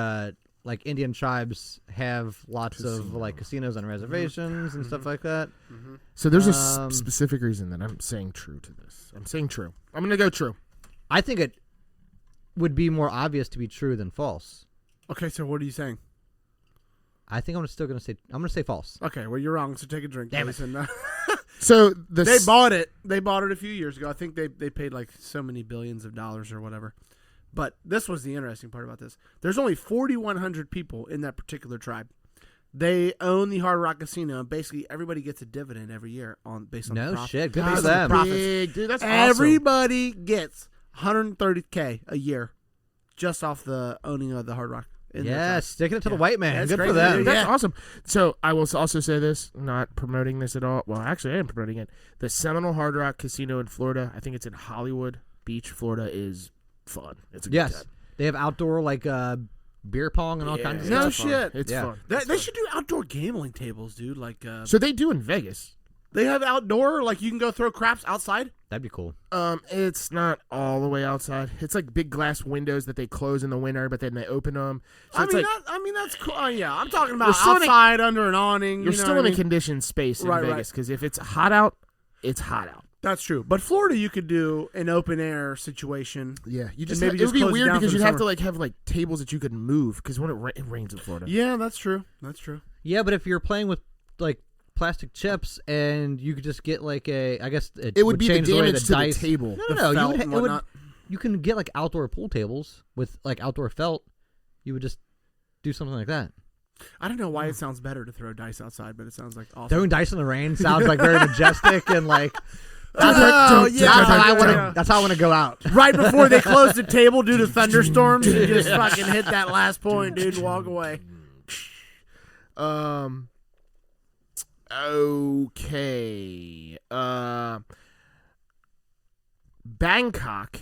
Indian tribes have lots of like casinos and reservations and stuff like that. So there's a Um, specific reason that I'm saying true to this. I'm saying true. I'm going to go true. I think it would be more obvious to be true than false. Okay, so what are you saying? I think I'm still going to say false. Okay, well you're wrong. So take a drink, Damn please. And, So they bought it. They bought it a few years ago. I think they paid like so many billions of dollars or whatever. But this was the interesting part about this. There's only 4,100 people in that particular tribe. They own the Hard Rock Casino, and basically everybody gets a dividend every year based on the No profit. shit. Good based for on the them. profits. big, dude. That's awesome. Everybody gets $130K a year just off the owning of the Hard Rock. in their Yeah, tribe. sticking it to the Yeah. white man. That's Good for crazy, them. dude. That's Yeah. awesome. So I will also say this, not promoting this at all. Well, actually, I am promoting it. The Seminole Hard Rock Casino in Florida, I think it's in Hollywood Beach, Florida, is fun. It's a good Yes, time. they have outdoor like beer pong and all kinds of No stuff. shit. It's Yeah. fun. They should do outdoor gambling tables, dude. Like So they do in Vegas. they have outdoor, like you can go throw craps outside. That'd be cool. It's not all the way outside. It's like big glass windows that they close in the winter, but then they open them. So it's like That's cool. Yeah, I'm talking about You're still in a- outside under an awning. you're you know still what in I a mean? conditioned space in Right, right. Vegas because if it's hot out, it's hot out. That's true. But Florida, you could do an open air situation. Yeah, you And just maybe it would just be close it weird down for because the you'd have to summer. like have like tables that you could move because when it rains in Florida. Yeah, that's true. That's true. Yeah, but if you're playing with like plastic chips and you could just get like I guess It would be the change the way damage to dice. the table. No, The you felt would, and it would, whatnot. you can get like outdoor pool tables with like outdoor felt. You would just do something like that. I don't know why it sounds better to throw dice outside, but it sounds like awesome. Throwing dice in the rain sounds like very majestic and like Oh, yeah. that's how I want to go out. Right before they close the table due to thunderstorms, you just fucking hit that last point, dude, and walk away. Okay. Bangkok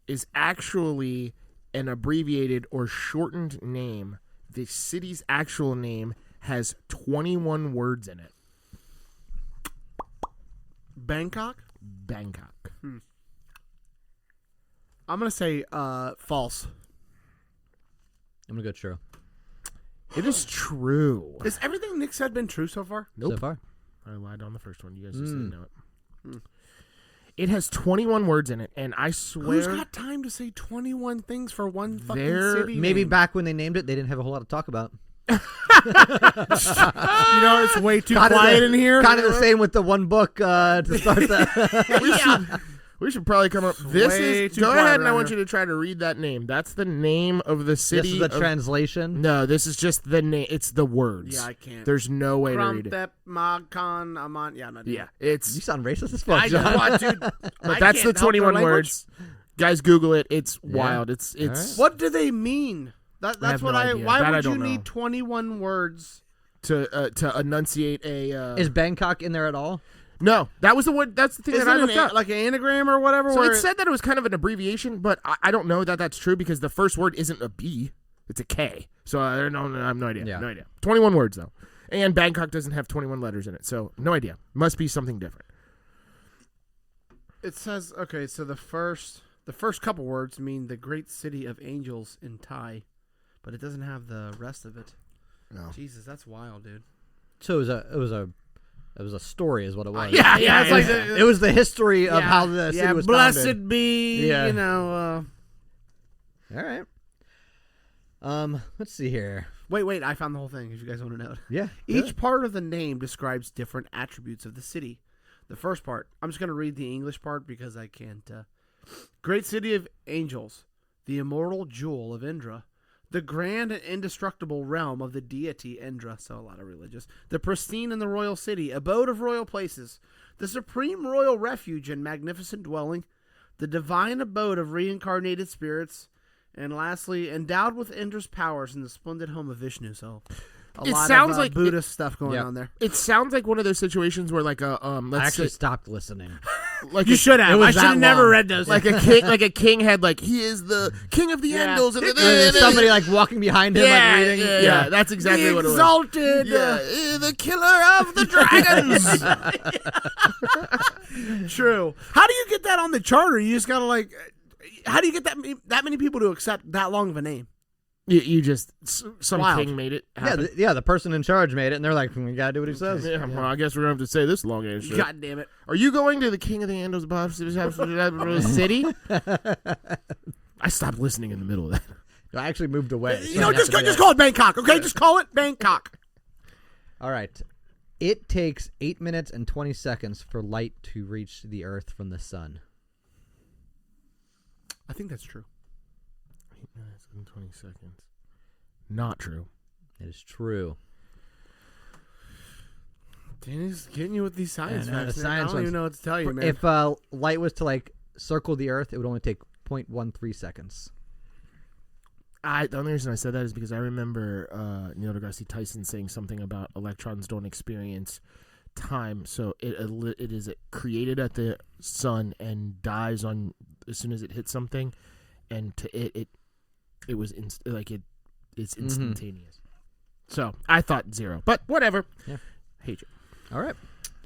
is actually an abbreviated or shortened name. The city's actual name has 21 words in it. Bangkok? Bangkok. I'm going to say false. I'm going to go true. It is true. Is everything Nick said been true so far? Nope. So far. I lied on the first one. You guys just didn't know it. It has 21 words in it, and I swear... Who's got time to say 21 things for one fucking city Maybe name? back when they named it, they didn't have a whole lot to talk about. You know, it's way too quiet in here. Kind of the same with the one book to start the... We should probably come up... This way is... too Go quiet ahead, and I around want here. you to try to read that name. That's the name of the city. This is the of- translation. No, this is just the name. It's the words. Yeah, I can't. There's no way to read it. Krumpep, Magkan, Amon. Yeah, I'm not doing Yeah, You it's... sound racist as fuck, I John. don't want to. But that's the 21 words. Guys, Google it. It's wild. It's right. What do they mean? That's have what no I. idea. Why That I would you don't know. need 21 words? to enunciate a... Is Bangkok in there at all? No, that was the word. That's the thing Isn't that I it looked up. like an anagram or whatever? So where it said that it was kind of an abbreviation, but I don't know that that's true because the first word isn't a B, it's a K. So I don't know. I have no idea. Yeah. No idea. 21 words though, and Bangkok doesn't have 21 letters in it, so no idea. Must be something different. It says okay. So the first couple words mean the great city of angels in Thai, but it doesn't have the rest of it. No. Jesus, that's wild, dude. So it was a story, is what it was. Yeah, It was, it was the history of how the city was blessed founded. be. Yeah. You know. All right. Let's see here. Wait. I found the whole thing. If you guys want to know it. Yeah. Each part of the name describes different attributes of the city. The first part, I'm just going to read the English part because I can't. Great city of angels, the immortal jewel of Indra, the grand and indestructible realm of the deity Indra, so a lot of religious, the pristine and the royal city, abode of royal places, the supreme royal refuge and magnificent dwelling, the divine abode of reincarnated spirits, and lastly, endowed with Indra's powers in the splendid home of Vishnu. So a It lot sounds of like Buddhist stuff going on there. It sounds like one of those situations where like a I let's actually say, stopped listening. like You a- should have. was I should that have never long. read those. like a king had like he is the king of the Yeah. Andals and There's somebody like walking behind him, yeah, like reading. yeah, that's exactly the what it was. exalted. Yeah, the killer of the dragons. True. How do you get that on the charter? You just gotta like. How do you get that many people to accept that long of a name? You just some Wild. king made it Yeah, happen. the person in charge made it, and they're like, "We gotta do what he says." Yeah, well, I guess we're gonna have to say this long answer. God damn it! Are you going to the King of the Andals city? I stopped listening in the middle of that. I actually moved away. so You know, I just have to do call it Bangkok, okay? Just call it Bangkok. that. All right. It takes 8 minutes and 20 seconds for light to reach the Earth from the sun. I think that's true. 8 minutes and 20 seconds. Not true. It is true. Danny's getting you with these science Yeah, no, facts. the man. I science don't even ones. know what to tell you, man. If light was to like circle the Earth, it would only take 0.13 seconds. The only reason I said that is because I remember Neil deGrasse Tyson saying something about electrons don't experience time, so it is created at the sun and dies on as soon as it hits something, and to it was it's instantaneous. So I thought 0, but whatever. Yeah. Hate you. All right.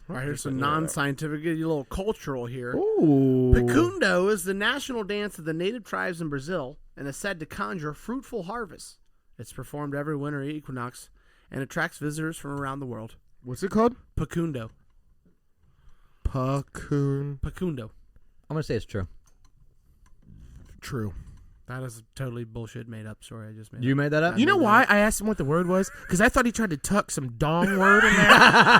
All right, here's some non-scientific, a little cultural here. Ooh. Pacundo is the national dance of the native tribes in Brazil and is said to conjure fruitful harvests. It's performed every winter equinox and attracts visitors from around the world. What's it called? Pacundo. Pacundo. I'm gonna say it's true. True. That is a totally bullshit made up story I just made. You made that up? You know why I asked him what the word was? Because I thought he tried to tuck some dong word in there,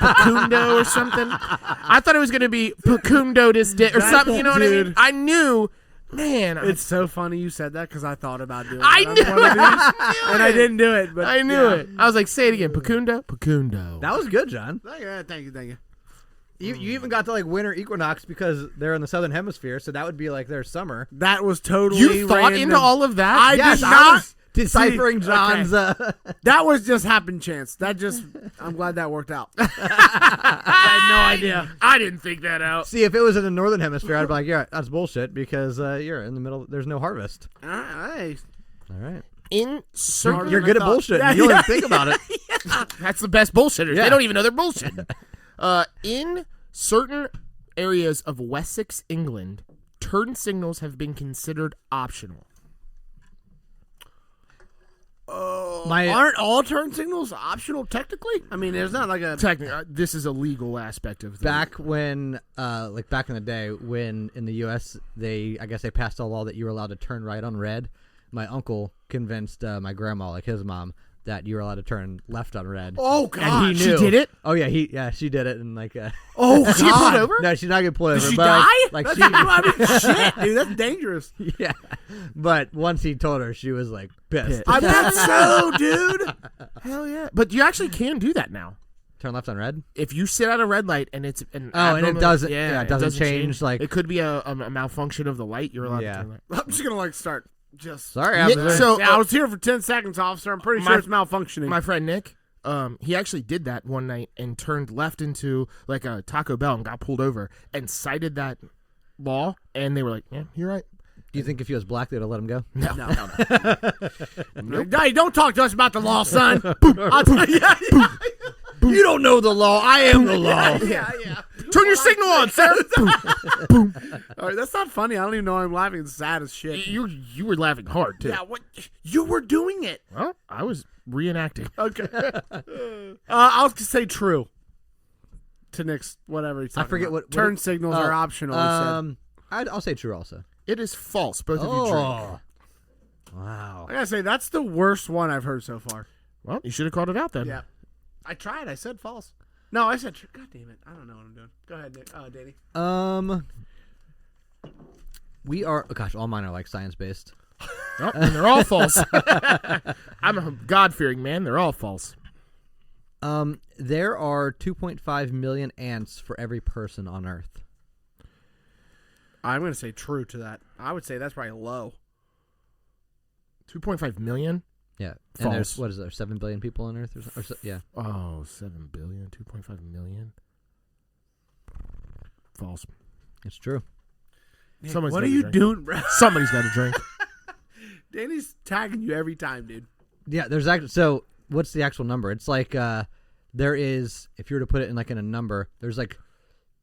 Pacundo or something. I thought it was going to be Pacundo this day or something. You know what I mean? Dude. I knew, man. It's so funny you said that because I thought about doing I it. on knew one of it. these, and I didn't do it. But I knew it. I was like, say it again, Pacundo, Pacundo. That was good, John. Thank you. You even got to like winter equinox because they're in the southern hemisphere, so that would be like their summer. That was totally You thought random. into all of that? I Yes, did I not. was deciphering See, John's. That was just happen chance. I'm glad that worked out. I had no idea. I didn't think that out. See, if it was in the northern hemisphere, I'd be like, yeah, that's bullshit because you're in the middle. There's no harvest. All right. All right. In certain, You're good at bullshit. You don't even think about it. that's the best bullshitters. Yeah. They don't even know they're bullshitting. In certain areas of Wessex, England, turn signals have been considered optional. Aren't all turn signals optional technically? I mean, there's not like a This is a legal aspect of the Back when, back in the day, when in the U.S. I guess they passed a law that you were allowed to turn right on red. My uncle convinced my grandma, like his mom, that you were allowed to turn left on red. Oh God, and he knew. She did it? Oh yeah, she did it, and like. Oh God, she get pulled over? No, she's not gonna pull over. Did she but die? Like That's she, I mean, shit, dude, that's dangerous. yeah, but once he told her, she was like pissed. I bet so, dude. Hell yeah. But you actually can do that now. Turn left on red. If you sit at a red light and it's an and it doesn't. yeah, it doesn't change. Like it could be a malfunction of the light. You're allowed to turn that. I'm just gonna start. Just sorry, I was here for 10 seconds, officer. I'm pretty sure it's malfunctioning. My friend Nick, he actually did that one night and turned left into like a Taco Bell and got pulled over and cited that law. And they were like, "Yeah, you're right." Do you think if he was black, they'd have let him go? No. Hey, don't talk to us about the law, son. I'll tell you. You don't know the law. I am the law. Yeah. Turn your signal on, sir. All right, that's not funny. I don't even know why I'm laughing. It's sad as shit. You were laughing hard too. Yeah, what? You were doing it. Well, I was reenacting. Okay. I'll just say true. To Nick's whatever he's talking I forget about. what Turn signals are optional. He said. I'll say true also. It is false. Both of you drink. Wow. I gotta say that's the worst one I've heard so far. Well, you should have called it out then. Yeah, I tried. I said false. No, I said true. God damn it! I don't know what I'm doing. Go ahead, Nick. Danny. We are. Oh gosh, all mine are like science based. Oh, and they're all false. I'm a God-fearing man. They're all false. There are 2.5 million ants for every person on Earth. I'm gonna say true to that. I would say that's probably low. 2.5 million? Yeah. False. And there's, what is there, 7 billion people on Earth? Yeah. Oh, 7 billion, 2.5 million. False. It's true. Nick, Somebody's what gotta are you drink. doing, bro? Somebody's got to drink. Danny's tagging you every time, dude. Yeah, there's actually, so what's the actual number? It's like, there is, if you were to put it in like in a number, there's like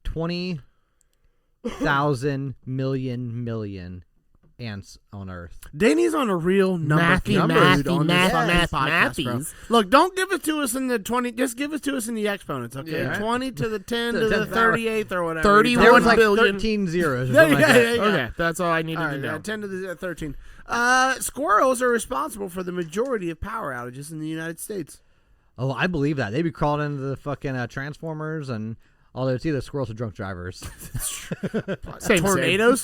20,000 million ants on Earth. Danny's on a real number Mathy, on this mathy, podcast, bro. mathies. Look, don't give it to us in the 20. Just give it to us in the exponents, okay? Yeah. 20 to the 10 to To the the 10th 38th or whatever. 31 There was like billion. 13 zeros or Yeah, something like that. yeah. Okay, that's all I needed All to right, know. 10 to the 13. Squirrels are responsible for the majority of power outages in the United States. Oh, I believe that. They'd be crawling into the fucking Transformers and although it's either squirrels or drunk drivers. Same. Tornadoes?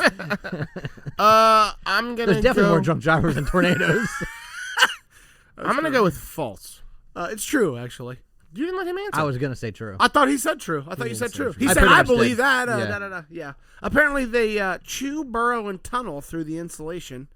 I'm gonna There's definitely go, more drunk drivers than tornadoes. I'm gonna go with false. It's true, actually. You didn't let him answer. I was going to say true. I thought he said true. I thought you said true. He I said, pretty I much believe did. that. Yeah. Yeah. Apparently, they chew, burrow, and tunnel through the insulation.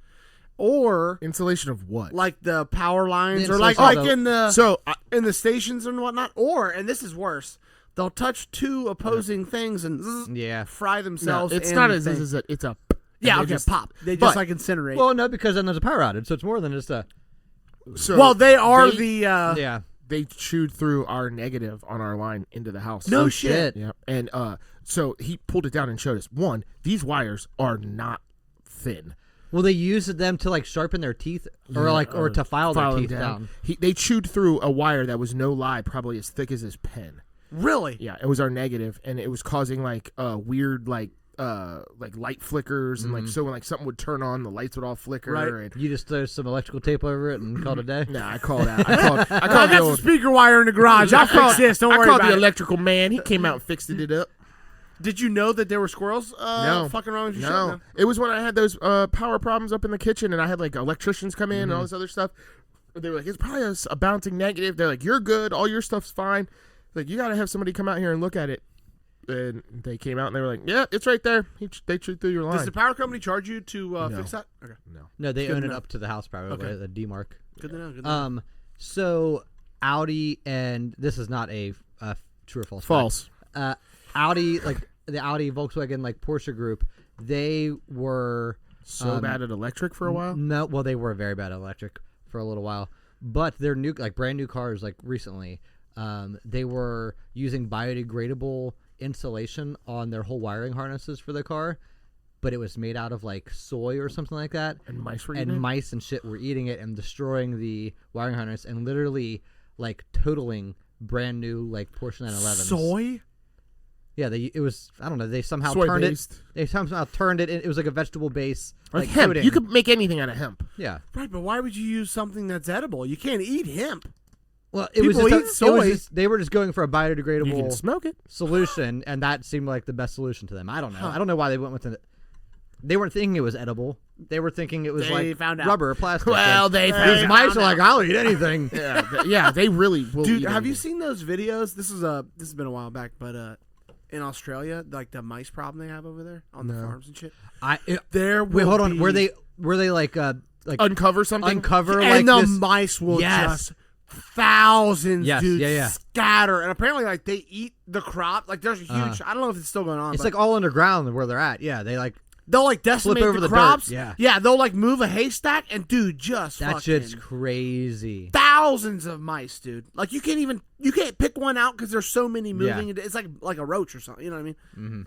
Or Insulation of what? like the power lines, The or like insulation. in the So in the stations and whatnot. Or, and this is worse, they'll touch two opposing things and Yeah. fry no, themselves. it's in not the as thing. it's a Yeah, they okay, just- pop. They but- just like incinerate. Well, no, because then there's a power outage, so it's more than just a... So well, they are they- yeah. They chewed through our negative on our line into the house. No Oh, shit. Yeah, and so he pulled it down and showed us. One, these wires are not thin. Well, they used them to like sharpen their teeth or to file their them teeth down. They chewed through a wire that was no lie, probably as thick as his pen. Really? Yeah, it was our negative, and it was causing like weird like light flickers, and like so when like something would turn on, the lights would all flicker. Right. And, You just throw some electrical tape over it and call it a day? nah, I called out. I I called got the some old, speaker wire in the garage. I'll fix this. Don't I worry called about the it. electrical man. He came out and fixed it up. Did you know that there were squirrels No. fucking around with your No, shit? it was when I had those power problems up in the kitchen, and I had like electricians come in and all this other stuff. They were like, "It's probably a bouncing negative." They're like, "You're good. All your stuff's fine." Like, you got to have somebody come out here and look at it. And they came out and they were like, "Yeah, it's right there." They chewed through your line. Does the power company charge you to fix that? Okay. No. No, they Good own it enough. up to the house probably, Okay. the D-Mark. Good to know. Good to know. So Audi, and this is not a true or false. False. Audi, like the Audi, Volkswagen, like Porsche group, they were So bad at electric for a while? No, well, they were very bad at electric for a little while, but their new, like brand new cars, like recently, they were using biodegradable insulation on their whole wiring harnesses for the car, but it was made out of like soy or something like that. And mice were and eating it? mice and shit were eating it and destroying the wiring harness and literally like totaling brand new like Porsche 911s. Soy? Yeah, it was, I don't know, they somehow Soy turned based. it. They somehow turned it. It was like a vegetable base. Like Like hemp. coating. You could make anything out of hemp. Yeah. Right, but why would you use something that's edible? You can't eat hemp. Well, it was People just eat it was soy. just, they were just going for a You can biodegradable smoke it. solution, and that seemed like the best solution to them. I don't know. I don't know why they went with it. They weren't thinking it was edible. They were thinking it was They like found out. rubber or plastic. Well, And they these found mice out. are like, I'll eat anything. Yeah, they really will. Dude, eat have you anything. seen those videos? This has been a while back, but in Australia, like the mice problem they have over there on the farms and shit. Wait, hold on. Were they like Uncover something? uncover and like the this? mice will Yes. just thousands, Yes, dude, yeah. scatter, and apparently like they eat the crop. Like there's a huge. I don't know if it's still going on. It's but like all underground where they're at. Yeah, they like they'll like decimate over the the dirt, crops. yeah. They'll like move a haystack, and dude, just that fucking shit's crazy. thousands of mice, dude. Like you can't pick one out because there's so many moving. Yeah. It's like a roach or something. You know what I mean?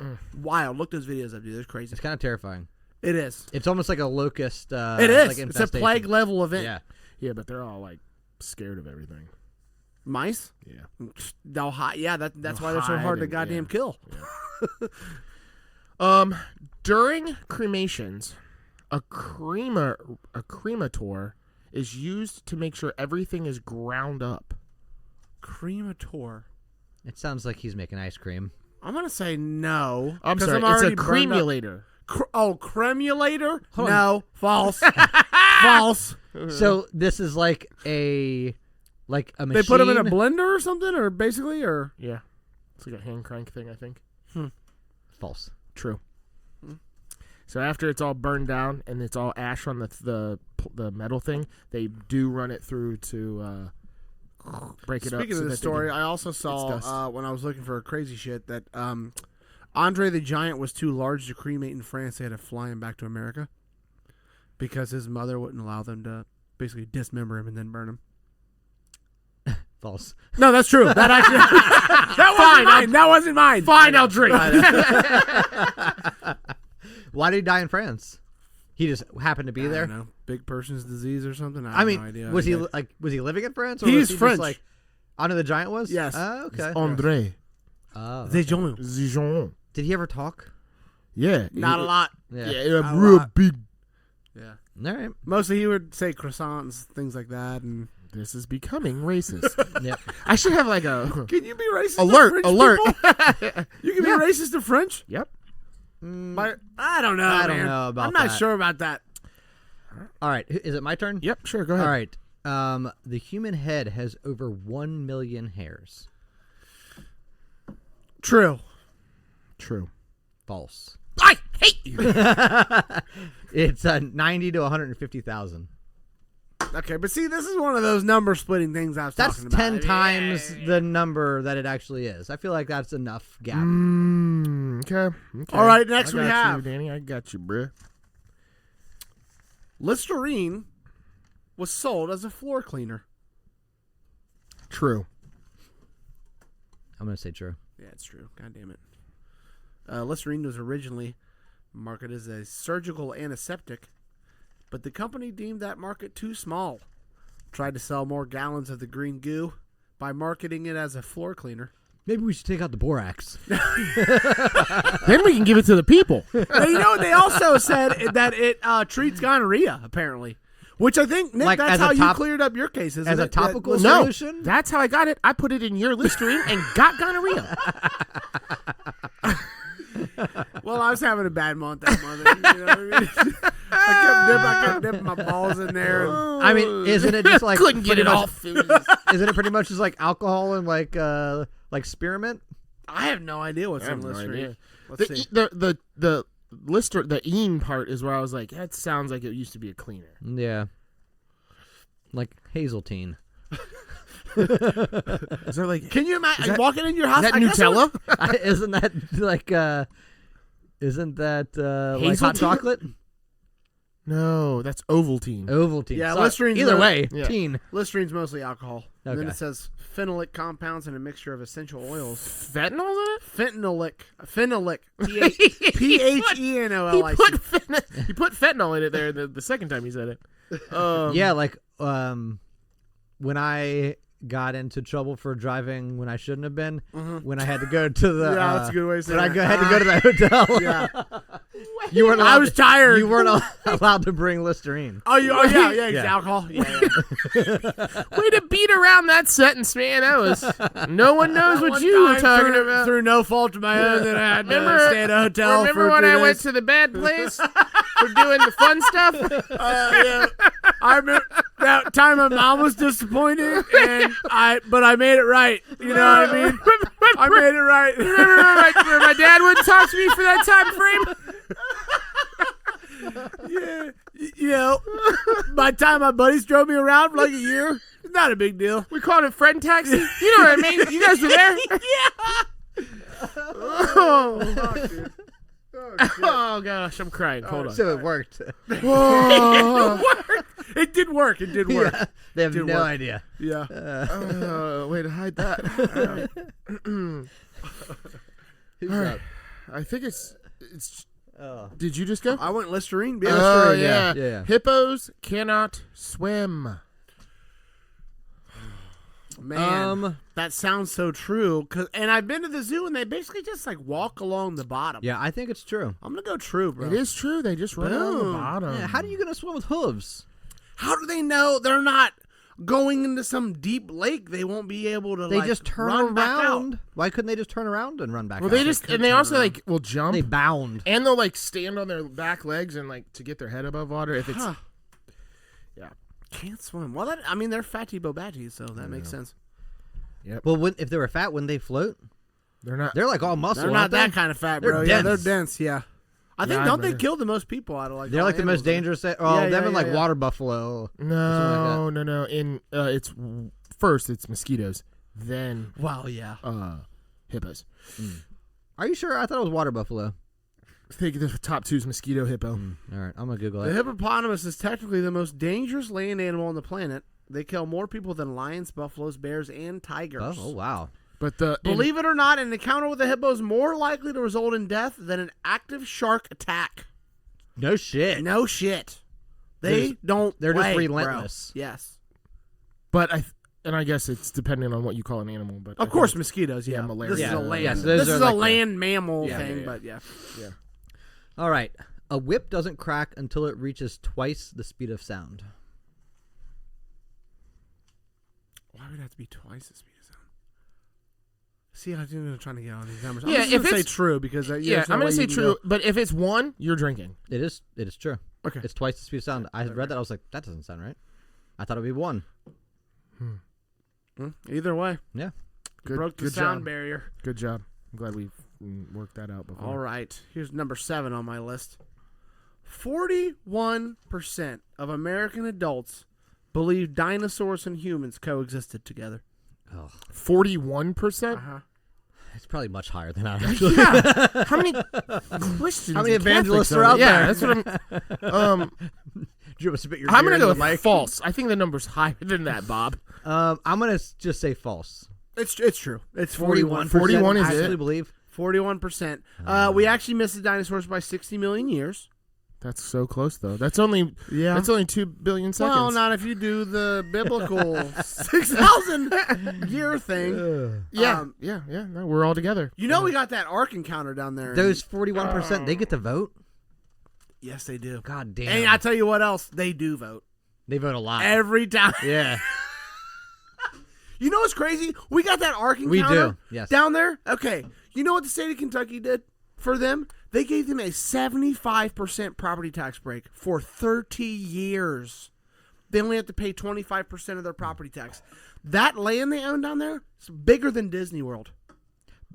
Mm-hmm. Wild. Look those videos up, dude. They're crazy. It's kind of terrifying. It is. It's almost like a locust. It is. Like It's a infestation. plague level event. Yeah. Yeah, but they're all like scared of everything. Mice. Yeah. They'll hide. Yeah, that's They'll why they're so hide hard to and- goddamn yeah. kill. During cremations, a cremator is used to make sure everything is ground up. Cremator. It sounds like he's making ice cream. I'm gonna say no. I'm 'cause sorry, it's a already burned up. cremulator. Cremulator? Hold No, false. False. So this is like a machine. They put them in a blender or something, or basically, or Yeah. It's like a hand crank thing, I think. False. True. So after it's all burned down and it's all ash on the metal thing, they do run it through to break it up. Speaking so of that the they story, can- I also dust. saw when I was looking for crazy shit that Andre the Giant was too large to cremate in France. They had to fly him back to America because his mother wouldn't allow them to basically dismember him and then burn him. False. No, that's true. That actually that wasn't mine. That wasn't mine. Fine, I'll drink. Why did he die in France? He just happened to be I there. don't know. Big person's disease or something. I I have mean, no idea. was he Yeah. was he living in France? Or He's was he French. Just like Andre the Giant was? Yes. Oh, okay. André Oh, They don't. Zijon. did he ever talk? Yeah. Not a lot. Yeah. Yeah, Not a real lot. big. Yeah. All right. Mostly he would say croissants, things like that, and This is becoming racist. Yep. I should have like a can you be racist? alert, to French alert. people? You can be racist to French? Yep. I don't know. I don't man. know about I'm not that. sure about that. All right. Is it my turn? Yep, sure, go ahead. All right. The human head has over 1 million hairs. True. True. False. I hate you. It's 90 to 150,000. Okay, but see, this is one of those number splitting things I was That's talking about. 10 times the number that it actually is. I feel like that's enough gap. Okay. All right, next I we got have- you, Danny. I got you, bruh. Listerine was sold as a floor cleaner. True. I'm going to say true. Yeah, it's true. God damn it. Listerine was originally marketed as a surgical antiseptic, but the company deemed that market too small. Tried to sell more gallons of the green goo by marketing it as a floor cleaner. Maybe we should take out the borax. Then we can give it to the people. Now, you know, they also said that it treats gonorrhea, apparently. Which I think, Nick, Like, that's as a how you top- cleared up your case, isn't as it? a topical That- No, solution? that's how I got it. I put it in your Listerine and got gonorrhea. Well, I was having a bad month that month. You know what I mean? I kept dipping my balls in there. And, I mean, isn't it just like Couldn't get pretty it much- off. It was- Isn't it pretty much just like alcohol and like spearmint? I have no idea what's I in have no Listerine. idea. Let's see. The Lister, the "een" part is where I was like, that sounds like it used to be a cleaner. Yeah. like Hazeltine. Is there like? Can you imagine that- walking in your house? Is that I guess it would- Nutella? Isn't that like like hot Hazeltine? chocolate? No, that's Ovaltine. Ovaltine. Yeah, Sorry. Listerine's Either the- way, Yeah. teen. Listerine's mostly alcohol. And then Okay. it says phenolic compounds and a mixture of essential oils. Fentanyl in it? Phenolic. He P-H-E-N-O-L-I-C. put fentanyl in it there the second time he said it. Yeah, like when I got into trouble for driving when I shouldn't have been, when I had to go to the Yeah, that's a good way to say when I that. had to go to the hotel. Yeah. You weren't. I allowed was to- tired. You weren't allowed to bring Listerine. Oh, yeah, it's Yeah. alcohol. Yeah. Way to beat around that sentence, man. That was no one knows what One you were time talking through, about. Through no fault of my own that I had Remember- to stay at a hotel Remember for when 3 I days? went to the bad place for doing the fun stuff? Yeah. I remember that time my mom was disappointed, but I made it right. You know what I mean? I made it right. Remember when my dad wouldn't talk to me for that time frame? Yeah. You know, by the time my buddies drove me around for like a year, it's not a big deal. We called it friend taxi. You know what I mean? You guys were there. Oh, Oh gosh, I'm crying. Hold on. So it worked. Whoa. It did work. It did work. Yeah, they have Did no work. idea. Yeah. Way to hide that. Who's All right. up? I think it's. Oh. Did you just go? I went Listerine. Oh, Listerine, yeah. yeah. Hippos cannot swim. Man, that sounds so true. And I've been to the zoo, and they basically just like walk along the bottom. Yeah, I think it's true. I'm gonna go true, bro. It is true. They just run on the Boom. bottom. Yeah, how are you gonna swim with hooves? How do they know they're not going into some deep lake? They won't be able to. They like, just turn run back out. around. Why couldn't they just turn around and run back? Well, out? they just and they also like will jump they bound. and they'll like stand on their back legs and like to get their head above water. If it's Huh. yeah. Can't swim. Well, they're fatty bobatis, so that makes sense. Well, if they were fat, wouldn't they float? They're not. They're like all muscle. They're not aren't they? that kind of fat, They're bro. Yeah, they're dense. dense. Yeah. I think Yeah, don't they but- kill the most people out of like? They're all like the most animals? dangerous. Yeah, Them and like yeah. water buffalo. No. In it's first it's mosquitoes, then Well, yeah. hippos. Are you sure? I thought it was water buffalo. I think the top two is mosquito, hippo. All right, I'm gonna Google The it. hippopotamus is technically the most dangerous land animal on the planet. They kill more people than lions, buffaloes, bears, and tigers. Oh wow. But the Believe it or not, an encounter with a hippo is more likely to result in death than an active shark attack. No shit. No shit. They don't. they're just play, bro. relentless. Yes. but I guess it's depending on what you call an animal. But Of course, mosquitoes. Yeah, malaria. This is Yeah. a land. Yes, those this are is like a the- land mammal Yeah, thing, yeah, yeah. but yeah. All right. A whip doesn't crack until it reaches twice the speed of sound. Why would it have to be twice the speed of sound? See, I'm trying to get on these numbers. Yeah, I'm just if gonna say it's- true because I'm there's no gonna way say you can true. go- But if it's one, you're drinking. It is true. Okay. It's twice the speed of sound. I read that. I was like, that doesn't sound right. I thought it would be one. Either way, Yeah. broke the good sound job. barrier. Good job. I'm glad we worked that out before. All right, here's number 7 on my list. 41% of American adults believe dinosaurs and humans coexisted together. Oh, 41%. it's probably much higher than that. Actually. Yeah. How many Christians? How many and evangelists Catholics are out Yeah, there? that's what I'm. Did you spit your I'm beer gonna go into the with mic? false. I think the number's higher than that, Bob. I'm gonna just say false. It's true. It's 41%. 41 is I actually it? believe. 41%. We actually missed the dinosaurs by 60 million years. That's so close, though. That's only 2 billion seconds. Well, not if you do the biblical 6,000 year thing. Yeah, yeah. No, we're all together. You know we got that Ark encounter down there. Those 41%, they get to vote. Yes, they do. God damn. And I tell you what else, they do vote they vote a lot. every time. Yeah. You know what's crazy? We got that Ark encounter We do, yes. down there. Okay, you know what the state of Kentucky did for them? They gave them a 75% property tax break for 30 years. They only have to pay 25% of their property tax. That land they own down there is bigger than Disney World.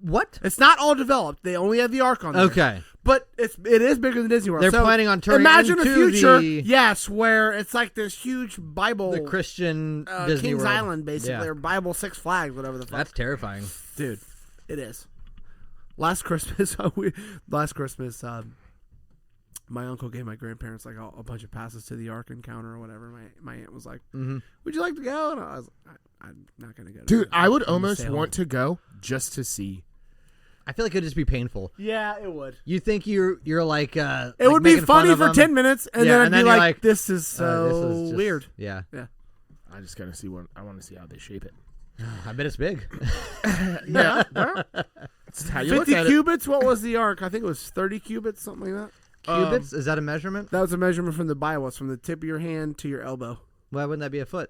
What? It's not all developed. They only have the Ark on there. Okay. But it is bigger than Disney World. They're So planning on turning imagine a into future, the- yes, where it's like this huge Bible, The Christian Disney Kings World. Island, basically, Yeah. or Bible Six Flags, whatever the fuck. That's terrifying. Dude, it is. Last Christmas, my uncle gave my grandparents like a bunch of passes to the Ark Encounter or whatever. My aunt was like, "Would you like to go?" And I was, I'm not gonna go. Dude, I would almost want to go just to see. I feel like it'd just be painful. Yeah, it would. You think you're like It like would be making fun funny of for them. 10 minutes, and Yeah, then I'd and be then you're like, like, "This is so this is just- weird." Yeah. I just gotta see what I want to see how they shape it. I bet it's big. Yeah, well, it's how you look 50 at cubits. What was the Ark? I think it was 30 cubits, something like that. Cubits? Is that a measurement? That was a measurement from the Bible. It's from the tip of your hand to your elbow. Why wouldn't that be a foot?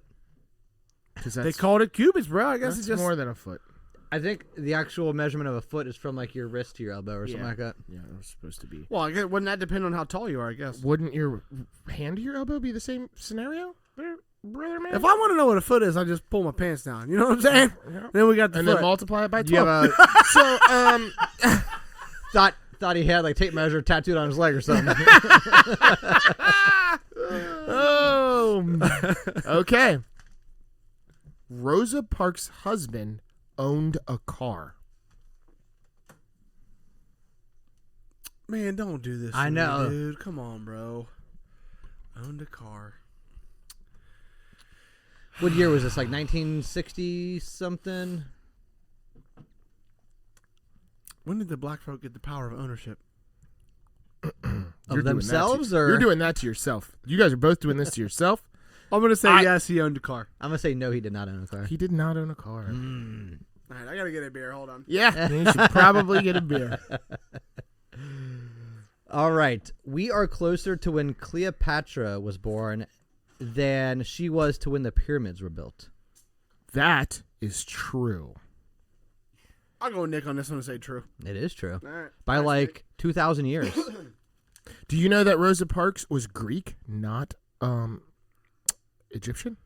Because They called it cubits, bro. I guess that's it's just more than a foot. I think the actual measurement of a foot is from like your wrist to your elbow or something like that. Yeah, it was supposed to be. Well, I guess, wouldn't that depend on how tall you are? I guess. Wouldn't your hand to your elbow be the same scenario, brother man? If I want to know what a foot is, I just pull my pants down. You know what I'm saying? Yeah. Then we got the and foot. then multiply it by Do you 12. have So, thought he had like tape measure tattooed on his leg or something. okay. Rosa Parks' husband owned a car. Man, don't do this. I to me, know. dude. Come on, bro. Owned a car. What year was this? Like 1960 something? When did the black folk get the power of ownership? You're Of doing themselves, that or you're doing that to yourself. You guys are both doing this to yourself. I'm gonna say yes. He owned a car. I'm gonna say no. He did not own a car. He did not own a car. All right, I gotta get a beer. Hold on. Yeah, you should probably get a beer. All right, we are closer to when Cleopatra was born than she was to when the pyramids were built. That is true. I'll go with Nick on this one and say true. It is true. All right. By Nice, like Nick. 2,000 years. Do you know that Rosa Parks was Greek, not Egyptian?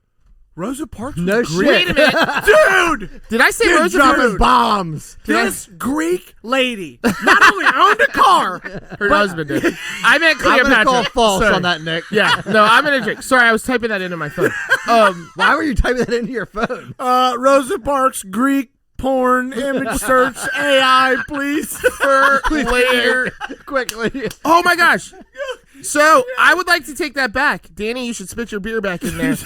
Rosa Parks. No was shit. Greek? Wait a minute, dude. Did I say Dude, Rosa dropping Parks? bombs. This Greek lady not only owned a car. Her husband did. I meant I'm Cleopatra. gonna call false Sorry. on that, Nick. Yeah, no, I'm gonna drink. Sorry, I was typing that into my phone. Why were you typing that into your phone? Rosa Parks, Greek porn image search AI, please. for later. Quickly. Oh my gosh. So I would like to take that back. Danny, you should spit your beer back in there.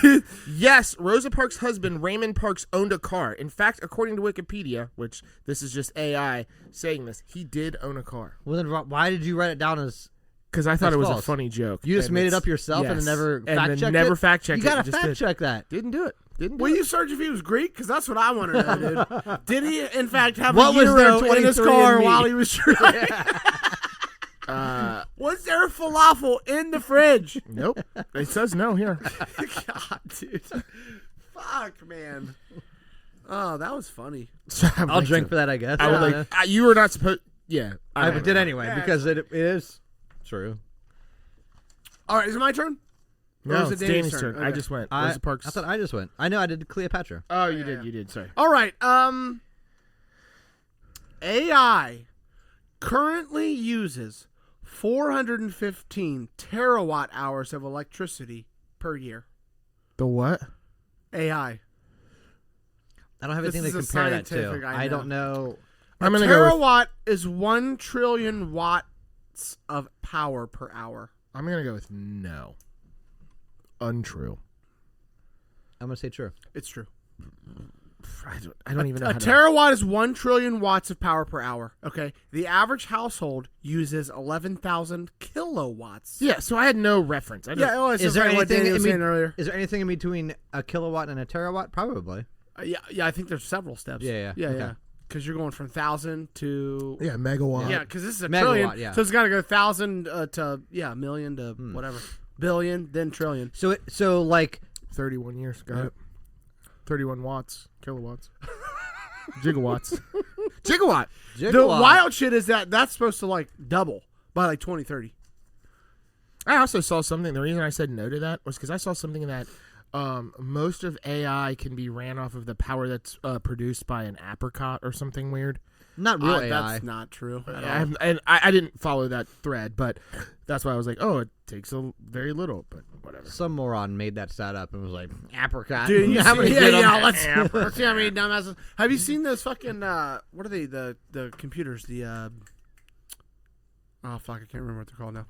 Yes, Rosa Parks' husband, Raymond Parks, owned a car. In fact, according to Wikipedia, which this is just AI saying this, he did own a car. Well, then why did you write it down as... Because I thought That's it was false. a funny joke. You just And made it it's- up yourself and yes. then never And fact-checked then never it? fact-checked You gotta it. Just fact-check that. Didn't do it. Didn't do Will it. you search if he was Greek? Because that's what I want to know, dude. Did he, in fact, have What a was there euro in his 23 car and me? while he was driving? Was there falafel in the fridge? Nope. It says no here. God, dude. Fuck, man. Oh, that was funny. I'll drink for that, I guess. I would Yeah. like. You were not supposed. Yeah. I don't did know. anyway Yeah, because it is true. All right, is it my turn? Or No, is it it's Danny's Danny's turn. I Okay. just went. I Rosa Parks. thought I just went. I know I did Cleopatra. Oh, you did. You did. Sorry. All right. AI currently uses 415 terawatt hours of electricity per year. The what? AI. I don't have This anything to is a compare that scientific, to. I I don't know. I'm A gonna go. With, terawatt is 1 trillion watts of power per hour. I'm gonna go with no. Untrue. I'm gonna say true. It's true. I don't even know. A How to, terawatt is 1 trillion watts of power per hour. Okay. The average household uses 11,000 kilowatts. yeah. So I had no reference. I Yeah. Oh, it's Is just there like what anything Danny was in saying earlier? Is there anything in between a kilowatt and a terawatt? Probably. Yeah. I think there's several steps. Yeah. Yeah. Okay. Yeah. Because you're going from 1,000 to Yeah, megawatt. yeah. Because this is a Megawatt, trillion. yeah. So it's got to go 1,000 to million to whatever, billion, then trillion. So like 31 years. Got it. 31 watts, kilowatts, gigawatts, gigawatt. The gigawatt. wild shit is that that's supposed to like double by like 2030. I also saw something. The reason I said no to that was because I saw something that most of AI can be ran off of the power that's produced by an apricot or something weird. Not real AI. That's not true. I didn't follow that thread, but that's why I was like, oh, it takes very little, but whatever. Some moron made that stat up and was like, apricot. Dude, you How many see, did 'em? let's see how many dumbasses. Have you seen those fucking what are they? The computers, oh fuck, I can't remember what they're called now.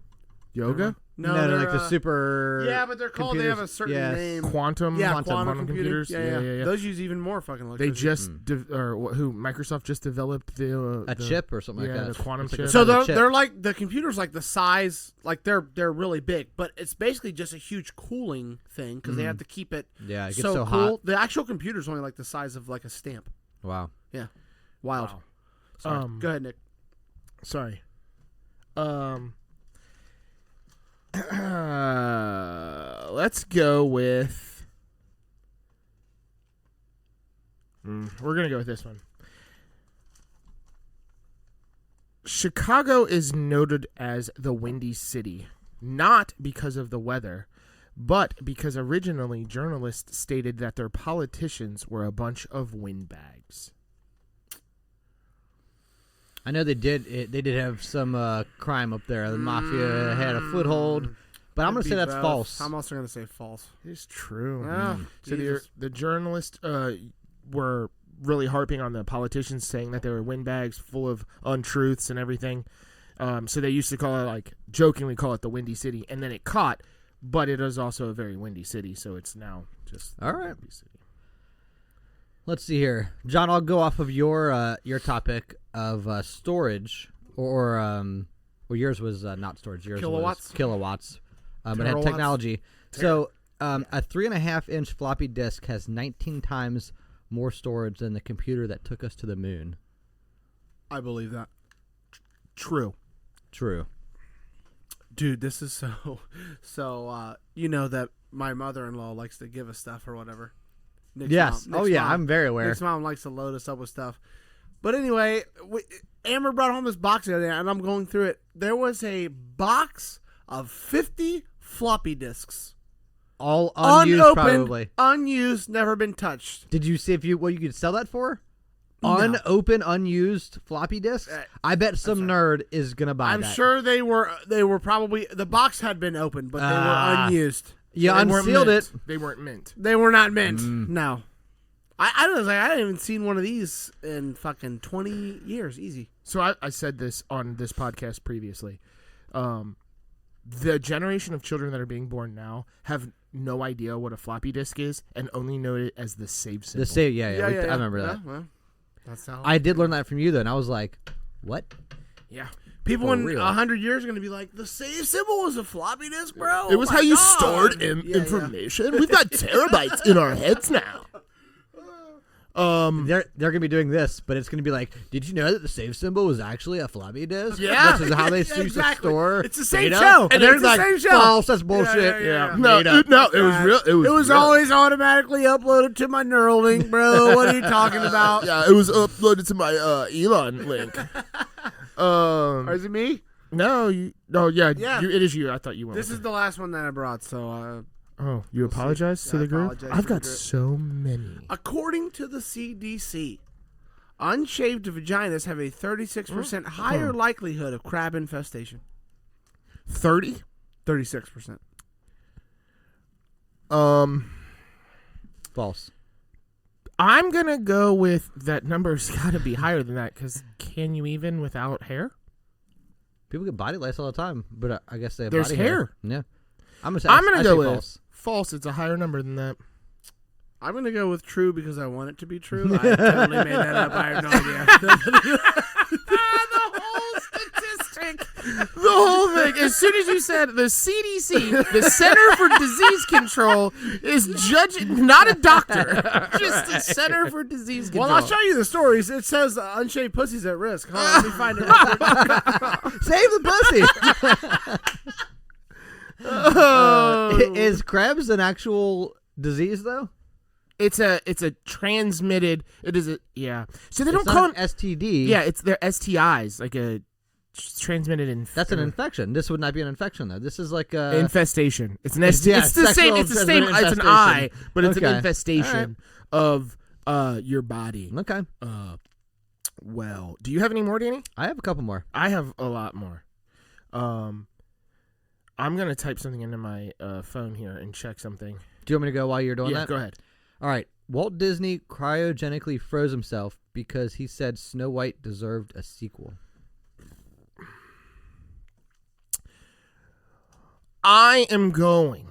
Yoga? No, they're like the super. Yeah, but they're called. They have a certain name. Quantum. Quantum computers. Yeah. Those use even more fucking electricity. They just Microsoft just developed the chip or something like that. the quantum It's like chip. a So size of they're like the computers, like the size, like they're really big, but it's basically just a huge cooling thing because they have to keep it. Yeah, it gets so so cool. hot. The actual computer's only like the size of like a stamp. Wow. Yeah, wild. Wow. Sorry. Go ahead, Nick. Sorry. Let's go with. We're gonna go with this one. Chicago is noted as the Windy City, not because of the weather, but because originally journalists stated that their politicians were a bunch of windbags. I know they did. They did have some crime up there. The mafia had a foothold, but I'm going to say that's false. I'm also going to say false. It's true. So Jesus. the journalists were really harping on the politicians, saying that they were windbags full of untruths and everything. So they used to call it, like, jokingly call it the Windy City, and then it caught, but it is also a very windy city, so it's now just all right. Windy City. Let's see here, John. I'll go off of your topic of storage, or well, yours was not storage. Yours Kilowatts. was kilowatts, but it had Terawatts. technology. So a 3.5-inch floppy disk has 19 times more storage than the computer that took us to the moon. I believe that. True. Dude, this is so you know that my mother-in-law likes to give us stuff or whatever. Nick's Yes. Nick's Yeah, mom. I'm very aware. Nick's mom likes to load us up with stuff. But anyway, Amber brought home this box the other day, and I'm going through it. There was a box of 50 floppy disks. All unused, Unopened, probably. unused, never been touched. Did you see what you could sell that for? No. Unopened, unused floppy disks. I bet some nerd is gonna buy I'm that. sure they were probably, the box had been opened, but they were unused. You They weren't unsealed mint. it. They weren't mint. They were not mint. No. I was like, I haven't even seen one of these in fucking 20 years. Easy. So I said this on this podcast previously. The generation of children that are being born now have no idea what a floppy disk is and only know it as the save symbol. The save, yeah. I remember Yeah, that. well, that's how. I did learn that from you, though, and I was like, "What?" Yeah. People For in real. 100 years are going to be like, the save symbol was a floppy disk, bro. It was Oh how my you God. stored Yeah, information. We've got terabytes in our heads now. They're gonna be doing this, but it's gonna be like, "Did you know that the save symbol was actually a floppy disk?" Yeah. This is how they used to Exactly. store. It's the same data. show. and they're It's the like, same show. "False, that's bullshit." Yeah. No, Made up. it was real. It was real. always automatically uploaded to my Neuralink, bro. What are you talking about? Yeah, it was uploaded to my Elon link. Or is it me? No, Yeah. it is you. I thought you went. This with is the last one that I brought, so Oh, you apologize to Yeah, I the group? apologize I've to the got group. so many. according to the CDC, unshaved vaginas have a 36% higher likelihood of crab infestation. 30? 36%. False. I'm gonna go with that number's got to be higher than that because can you even without hair? People get body lice all the time, but I guess they have There's body hair. Yeah, I'm I'm gonna gonna say go with false. false. It's a higher number than that. I'm going to go with true because I want it to be true. I totally made that up. I have no idea. The whole statistic, the whole thing. As soon as you said the CDC, the Center for Disease Control, is judging, not a doctor, just the Center for Disease Control. Well, I'll show you the stories. It says unshaved pussy's at risk. Hold on, let me find it real quick. Save the pussy. Is Krebs an actual disease though? It's a transmitted. It is a So they It's don't not call an them. STD. Yeah, it's their STIs, like a transmitted That's an infection. This would not be an infection though. This is like a infestation. It's an Yeah, It's the same. sexual It's the same. transmitted It's an eye, infestation. but it's an Okay. infestation of your body. Okay. Well, do you have any more, Danny? I have a couple more. I have a lot more. I'm gonna type something into my phone here and check something. Do you want me to go while you're doing that? Go ahead. All right. Walt Disney cryogenically froze himself because he said Snow White deserved a sequel. I am going.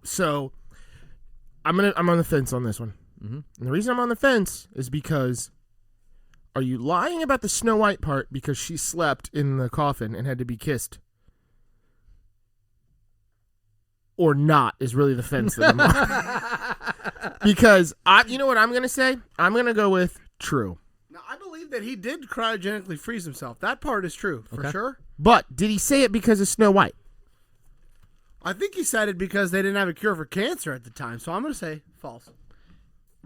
So I'm on the fence on this one. Mm-hmm. And the reason I'm on the fence is because are you lying about the Snow White part because she slept in the coffin and had to be kissed? Or not is really the fence that I'm on. Because you know what I'm going to say? I'm going to go with true. Now, I believe that he did cryogenically freeze himself. That part is true, for sure. But did he say it because of Snow White? I think he said it because they didn't have a cure for cancer at the time. So I'm going to say false.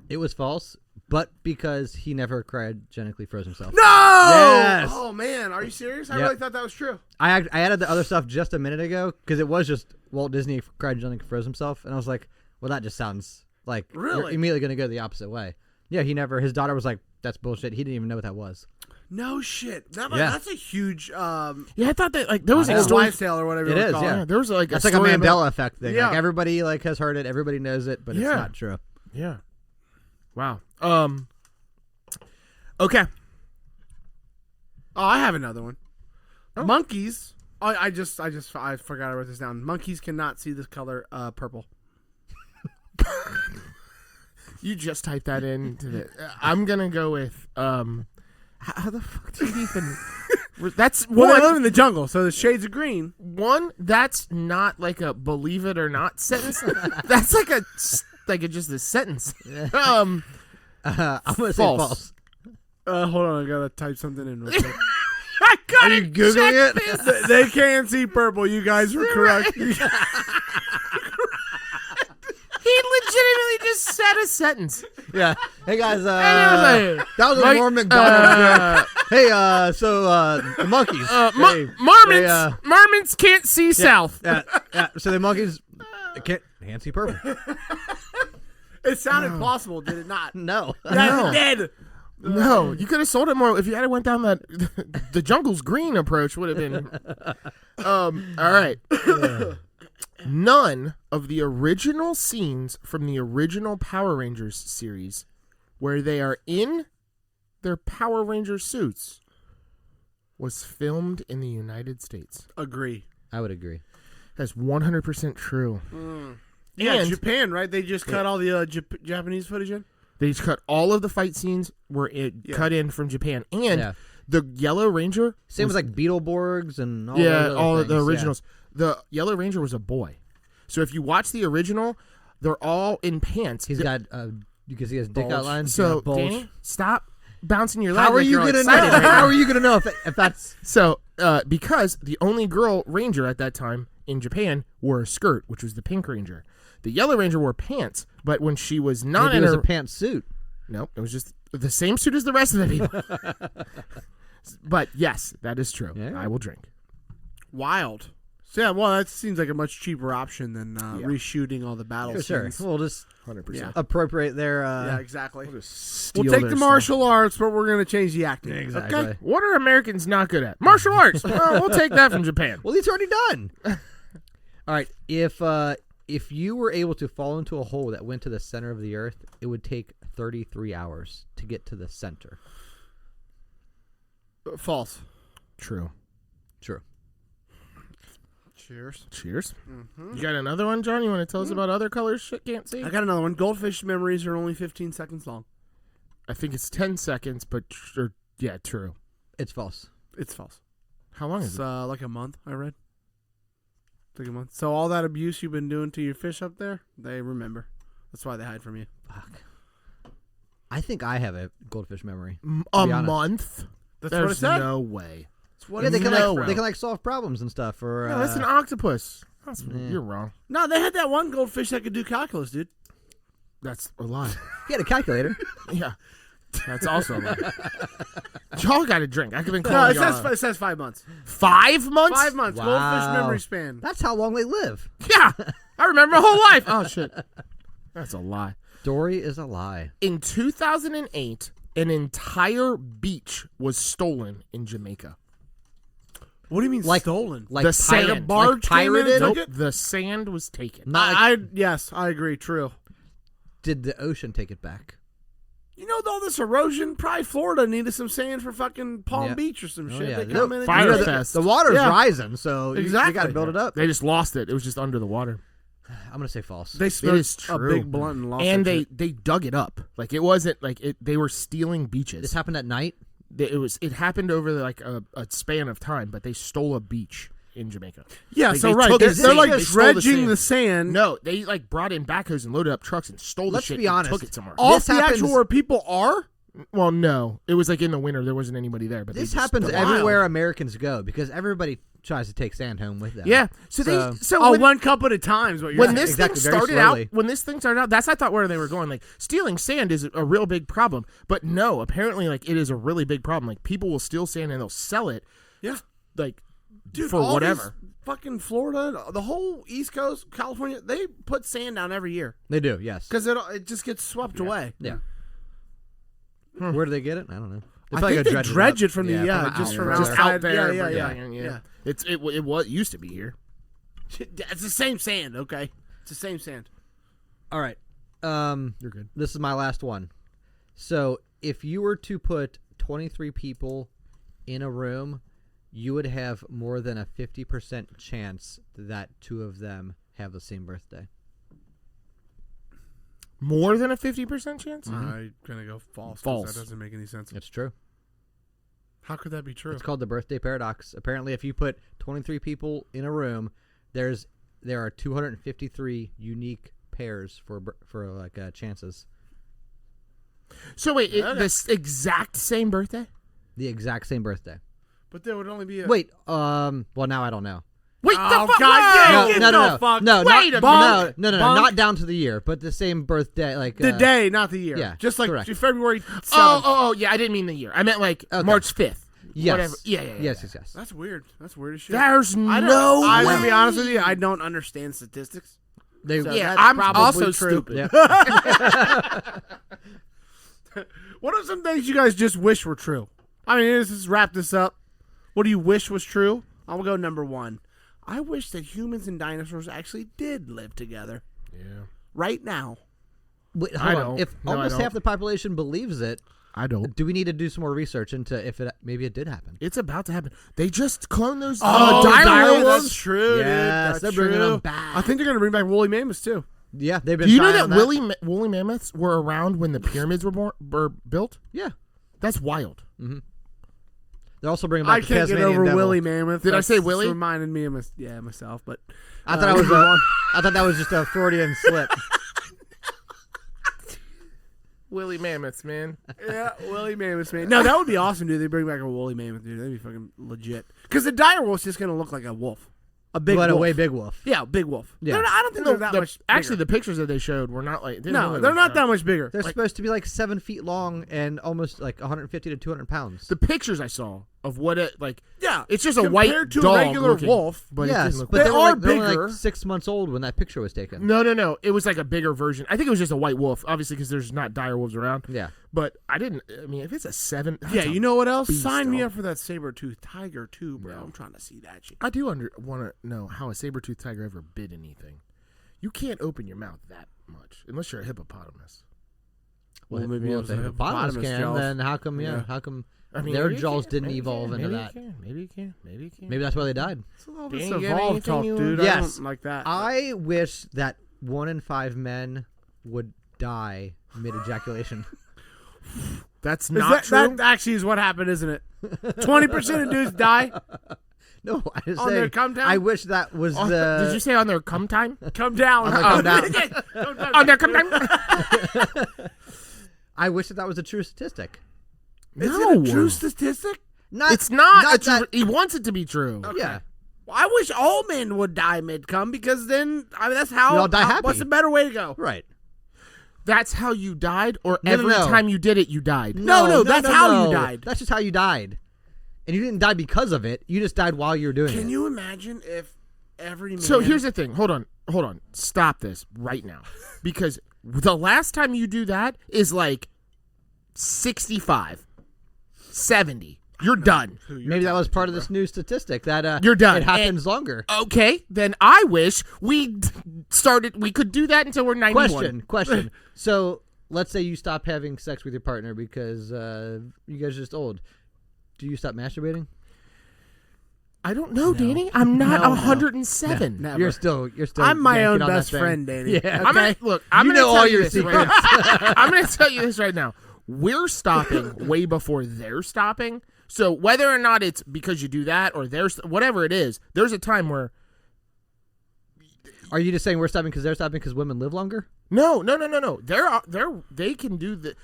It was false, but because he never cryogenically froze himself. No! Yes! Oh, man. Are you serious? I Yep. really thought that was true. I added the other stuff just a minute ago because it was just Walt Disney cryogenically froze himself, and I was like, well, that just sounds like you're Really? immediately going to go the opposite way. Yeah, his daughter was like, that's bullshit. He didn't even know what that was. No shit. Yeah. That's a huge Yeah, I thought that there was a old story. wives' tale or whatever It you is, call yeah. it. There was That's like a story Mandela about- effect thing. Yeah. Like everybody has heard it, everybody knows it, but it's Yeah. not true. Yeah. Wow. Okay. Oh, I have another one. Oh. Monkeys. I forgot I wrote this down. Monkeys cannot see this color purple. You just typed that into the. I'm gonna go with. How the fuck do you even? That's Well, they live one. in the jungle, so the shades of green. One. That's not like a believe it or not sentence. That's like just a sentence. I'm going to say false. Hold on, I gotta type something in real quick. I gotta Are you Googling check it? this. They can't see purple. You guys were correct. He legitimately just said a sentence. Yeah. Hey, guys, Anyway, that was a like, Norm McDonald joke. Hey, the monkeys. Marmots can't see south. So the monkeys can't see purple. It sounded plausible, did it not? No. That's dead. No, you could have sold it more if you had went down that the jungle's green approach would have been. All right. None of the original scenes from the original Power Rangers series, where they are in their Power Ranger suits, was filmed in the United States. Agree. I would agree. That's 100% true. Yeah, And- Japan, right? They just cut all the Japanese footage in. They just cut all of the fight scenes cut in from Japan, and the Yellow Ranger. Same with like Beetleborgs and all all those of the things, originals. The Yellow Ranger was a boy, so if you watch the original, they're all in pants. He's got you can see his dick outline. So bulge. Danny, stop bouncing your leg. How are like you you're all gonna know? excited right How now. are you gonna know if that's So because the only girl Ranger at that time in Japan wore a skirt, which was the Pink Ranger. The Yellow Ranger wore pants, but when she was not maybe in it was her a pantsuit? Nope, it was just the same suit as the rest of the people. But yes, that is true. Yeah. I will drink. Wild. So, yeah, well, that seems like a much cheaper option than reshooting all the battle Sure. scenes. We'll just 100%. Yeah. appropriate their. Yeah, exactly. Steal We'll take their the stuff. martial arts, but we're going to change the acting. Exactly. Okay? What are Americans not good at? Martial arts. Well, we'll take that from Japan. Well, it's already done. All right. If you were able to fall into a hole that went to the center of the earth, it would take 33 hours to get to the center. False. True. True. Cheers. Cheers. You got another one, John? You want to tell us about other colors shit can't see? I got another one. Goldfish memories are only 15 seconds long. I think it's 10 seconds, but yeah, true. It's false. It's false. How long is It's it? like a month, I read. Like a month. So all that abuse you've been doing to your fish up there, they remember. That's why they hide from you. Fuck. I think I have a goldfish memory. A be honest. month? That's There's what it said. no way. That's what Yeah, it they can No like way. they can like solve problems and stuff. Or No, that's an octopus. Yeah. You're wrong. No, they had that one goldfish that could do calculus, dude. That's a lie. he had a calculator. Yeah. That's also a lie. Y'all got a drink. I could have been No, calling it says 5 months. 5 months? 5 months. Wow. Goldfish memory span. That's how long they live. Yeah. I remember my whole life. Oh, shit. That's a lie. story is a lie. In 2008, an entire beach was stolen in Jamaica. What do you mean Like stolen? Like The sand. barge came in and pirated? took Nope, it? the sand was taken. Not like, Yes, I agree. True. did the ocean take it back? You know, with all this erosion, probably Florida needed some sand for fucking Palm Yeah. Beach or some Oh, shit. yeah. They come in and Fire do it. fest. The water's Yeah. rising, so you got to Exactly. build it up. They just lost it. It was just under the water. I'm gonna say false. They It smoked is a true. big blunt and lost And it. they dug it up. Like it wasn't like it. They were stealing beaches. This happened at night. It happened over like a span of time, but they stole a beach in Jamaica. Yeah, Like, so they right. took They're, the they're sand. like They stole dredging the sand. No, they like brought in backhoes and loaded up trucks and stole Let's the shit be honest. and took it somewhere. Off This the happens- actual where people are? Well, no, it was like in the winter. There wasn't anybody there. But they This just happens dumped it. everywhere Americans go because everybody tries to take sand home with them. Yeah. So Oh, when, one cup at a time is what you're when saying. this Exactly, thing very started out, slowly. that's I thought where they were going. Like stealing sand is a real big problem, but no, apparently like it is a really big problem. Like people will steal sand and they'll sell it. Yeah. Like Dude, for all whatever. these fucking Florida, the whole East Coast, California, they put sand down every year They do. Yes. because it just gets swept away. Yeah. Where do they get it? I don't know. They I probably think go they dredge dredge up. it from the just from Just outside. out there. Yeah. It was used to be here. It's the same sand. Okay, it's the same sand. All right. You're good. This is my last one. So, if you were to put 23 people in a room, you would have more than a 50% chance that 2 of them have the same birthday. More than a 50% chance? I'm gonna go false. 'cause False. That doesn't make any sense. It's true. How could that be true? It's called the birthday paradox. Apparently, if you put 23 people in a room, there are 253 unique pairs for like chances. So wait, this exact same birthday? The exact same birthday. But there would only be a Wait, well now I don't know. Wait, Oh, the fuck? God, Whoa! yeah, No, fuck. no, Wait a not, minute. no, Bunk. not down to the year, but the same birthday, like the day, not the year. yeah, just like correct. February 7th. Oh, yeah, I didn't mean the year. I meant like Okay. March 5th. Yes. Whatever. Yeah. Yes. That's weird. That's weird as shit. There's I'm no gonna be way. honest with you. I don't understand statistics. They, So Yeah, that's I'm probably also true. stupid. yeah. What are some things you guys just wish were true? I mean, let's just wrap this up. What do you wish was true? I'm gonna go number 1. I wish that humans and dinosaurs actually did live together Yeah. right now. Wait, I hold on. don't. If No, I almost don't. half the population believes it, I don't. do we need to do some more research into if maybe it did happen? It's about to happen. They just cloned those dire wolves. That's true, Yes, dude. they're That's bringing true. them back. I think they're gonna bring back woolly mammoths too. Yeah, they've been. Do you know trying that on woolly mammoths were around when the pyramids were built? Yeah, That's wild. they're also bringing back I the can't get Tasmanian over devil. woolly mammoth. Did I say That's Willy? Reminded me of myself, but I thought I thought that was just a Freudian slip. Woolly mammoths, man. yeah, woolly mammoths, man. No, that would be awesome, dude. They bring back a woolly mammoth, dude. That'd be fucking legit. Because the dire wolf's just gonna look like a wolf, a big But wolf. a way big wolf. Yeah, big wolf. Yeah. I don't think they're that much. Actually, bigger. the pictures that they showed were not like. no, they're not that much bigger. They're supposed to be like 7 feet long and almost like 150 to 200 pounds. The pictures I saw of what it like. Yeah, It's just a white compared to dog a regular looking, wolf. but it yes, didn't look but They they were are like, they were bigger. like 6 months old when that picture was taken. No. It was like a bigger version. I think it was just a white wolf, obviously, because there's not dire wolves around. Yeah. But I didn't. I mean, if it's a 7, that's Yeah, a you know what else? beast, Sign me dog. up for that saber-toothed tiger too, bro. Yeah. I'm trying to see that shit. I do want to know how a saber-toothed tiger ever bit anything. You can't open your mouth that much unless you're a hippopotamus. Well, maybe it if was the a hippopotamus hippopotamus can, jaws. then how come? Yeah. How come I mean, their maybe you jaws can, didn't maybe you evolve can, into maybe that? You can, maybe you can. Maybe you can. Maybe that's why they died. It's a little Dang, bit you got evolved anything talk, you dude. want? I Yes. don't like that. I wish that 1 in 5 men would die mid-ejaculation. That's Is not true. That actually is what happened, isn't it? 20% of dudes die. No, I was On saying, their come down? I wish that was Oh, the. did you say on their come time? Come down. On their come down. On their come time? I wish that was a true statistic. Is No. it a true statistic? Not, It's not. not a true, that- he wants it to be true. Yeah. Well, I wish all men would die mid-cum because then that's how. We all die happy. What's a better way to go? Right. That's how you died, or No, every no. time you did it, you died. No, that's how you died. That's just how you died. And you didn't die because of it. You just died while you were doing it. Can you imagine if every man. So here's the thing. Hold on. Stop this right now, because the last time you do that is like 65, 70. You're done. Maybe that was part of this new statistic that You're done. It happens longer. Okay, then I wish we could do that until we're 91. Question. So let's say you stop having sex with your partner because you guys are just old. Do you stop masturbating? I don't know, Danny. I'm not 107. Never. You're still. I'm my yanking own on that best thing. friend, Danny. Yeah. I'm gonna You tell know all you your this right now. I'm gonna tell you this right now. We're stopping way before they're stopping. So whether or not it's because you do that or there's whatever it is, there's a time where. Are you just saying we're stopping because they're stopping because women live longer? No. They can do the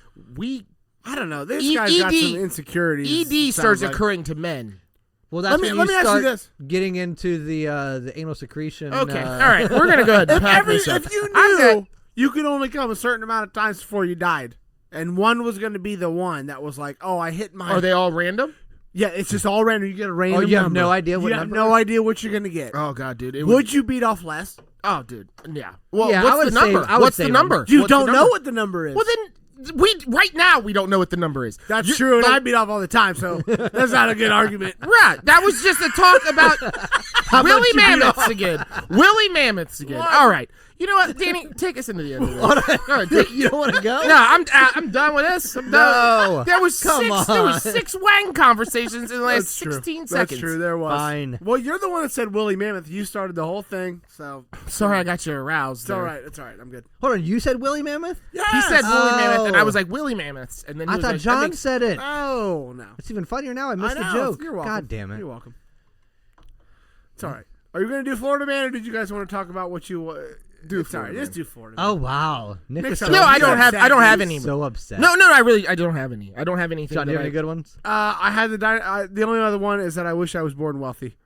I don't know. This guy's got some insecurities. ED starts occurring to men. Well, that's when let me you ask you start this. getting into the anal secretion. Okay, all right, we're gonna go ahead and pack this up. If you knew you could only come a certain amount of times before you died, and one was going to be the one that was like, oh, I hit my. Are they all random? Yeah, it's just all random. You get a random. Oh, you have number. no idea what you number? have no idea what you're going to get. Oh God, dude! Would you beat off less? Oh, dude, yeah. Well, Yeah, I what's would the say- number? I would What's say the number? You What's the don't know number? what the number is. Well, then right now we don't know what the number is. That's true, and but- I beat off all the time, so that's not a good argument. Right. That was just a talk about Willy much you beat Mammoths off? again. Willy Mammoths again. What? All right. You know what, Danny? Take us into the end of this. All right, You don't want to go? no, I'm done with this. I'm done. No. There was Come there was on. 6 wang conversations in the last That's true. 16 seconds. That's true. There was. Fine. Well, you're the one that said Willie Mammoth. You started the whole thing, so Sorry, I got you aroused. it's there. all right. It's all right. I'm good. Hold on. You said Willie Mammoth? Yes! He said Willy Mammoth, and I Oh. was like Willy Mammoths, and then he I was thought like, John makes- said it. Oh no. It's even funnier now. I missed I know. the joke. You're welcome. God damn it. You're welcome. It's all right. Are you going to do Florida Man, or did you guys want to talk about what you Do It's all right. Florida Just Man. do Florida. Oh, wow. Nick Nick's was up. so No, I don't upset. have. I don't have any. So upset. No, I don't have any. I don't have anything. John, do you that have any good ones? I had the only other one is that I wish I was born wealthy.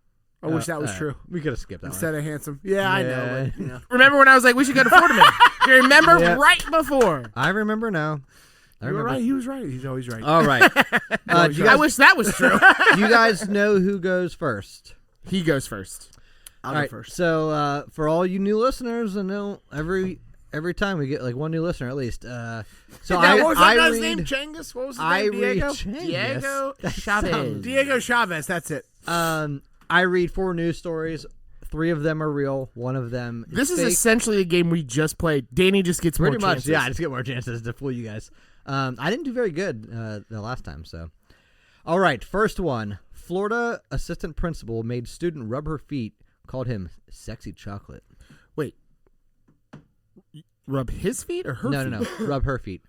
I wish that was true. We could have skipped that Instead of handsome. Yeah, I know. But, Remember when I was like, we should go to Florida Man? You remember Yeah. right before? I remember now. I You were remember. right. He was right. He's always right. All right. Do you I guys, wish that was true. do you guys know who goes first? He goes first. I'll All go right. first. So for all you new listeners, I know every time we get like one new listener at least. So What was that I guy's read, name? Changus? What was his I name? read Diego? Diego That Chavez. sounds- Diego Chavez. That's it. I read 4 news stories. 3 of them are real. 1 of them is This is fake. essentially a game we just played. Danny just gets Pretty more much, chances. yeah. I just get more chances to fool you guys. I didn't do very good the last time, so. All right, first one. Florida assistant principal made student rub her feet, called him sexy chocolate. Wait. Rub his feet or her feet? No, rub her feet.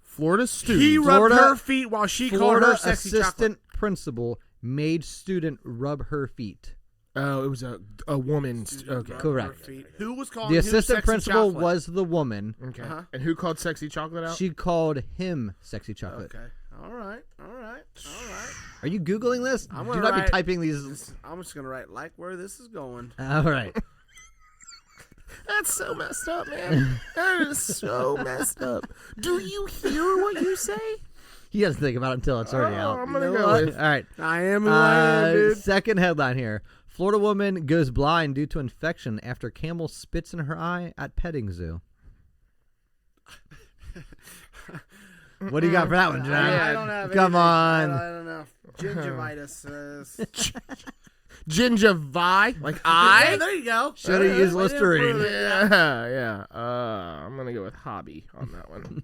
Florida student. He rubbed Florida- her feet while she called Florida her sexy assistant chocolate. principal made student rub her feet. Oh, it was a woman. Okay. Rubbed Correct. her feet. Who was calling The him assistant sexy principal chocolate? was the woman. Okay. Uh-huh. And who called sexy chocolate out? She called him sexy chocolate. Okay. All right. Are you Googling this? I'm Do gonna not be write- typing these. I'm just gonna write like where this is going. All right. That's so messed up, man. That is so messed up. Do you hear what you say? He doesn't think about it until it's already out. I'm gonna You know go what? with- All right. I am who I am, dude. Second headline here. Florida woman goes blind due to infection after camel spits in her eye at petting zoo. What do you got for that one, John? I don't have Come anything. on. I don't know. Gingivitis. Gingivi, like Yeah, I. there you go. Should have used Way to Listerine. improve it, yeah. Yeah. I'm gonna go with hobby on that one.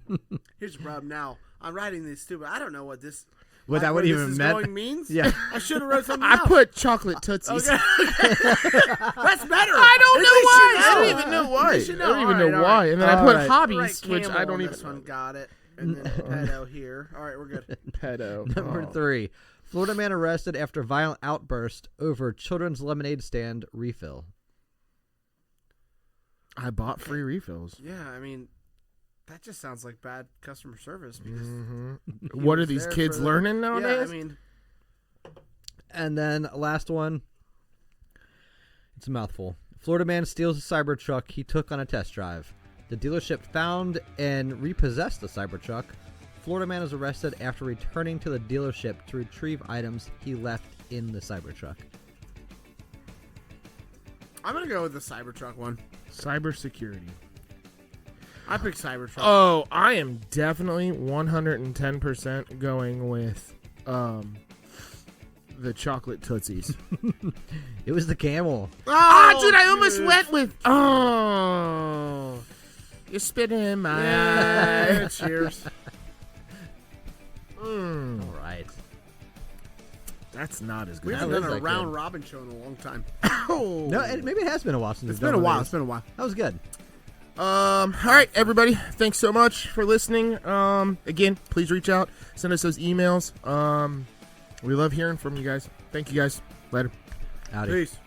Here's the problem now. I'm writing these stupid. I don't know what this. What that where would this even is meant? going means. Yeah. I should have wrote something I else. put chocolate tootsies. Okay. That's better. I don't At know least why. you I don't know. even know At why. least you I know. don't even All right, know all why. right. And then I All put right. hobbies, Right, which camel I don't on even this know. one. Got it. And then pedo here. All right, we're good. Pedo. Number 3. Florida man arrested after violent outburst over children's lemonade stand refill. I bought free refills. Yeah, I mean, that just sounds like bad customer service. Because What are was these there kids for the- learning Yeah, nowadays? I mean, And then last one. It's a mouthful. Florida man steals a Cybertruck he took on a test drive. The dealership found and repossessed the Cybertruck. Florida man is arrested after returning to the dealership to retrieve items he left in the Cybertruck. I'm gonna go with the Cybertruck one. Cybersecurity. I picked Cybertruck. Oh, I am definitely 110% going with the chocolate Tootsies. It was the camel. Oh, dude, I almost went with. Oh, you're spitting in my eye. Cheers. All right. That's not as We good. haven't That done was a that round good. robin show in a long time. Oh. No, maybe it has been a while since It's we've been a done one while. of It's been a while. these. That was good. All right, everybody. Thanks so much for listening. Again, please reach out. Send us those emails. We love hearing from you guys. Thank you, guys. Later. Howdy. Peace.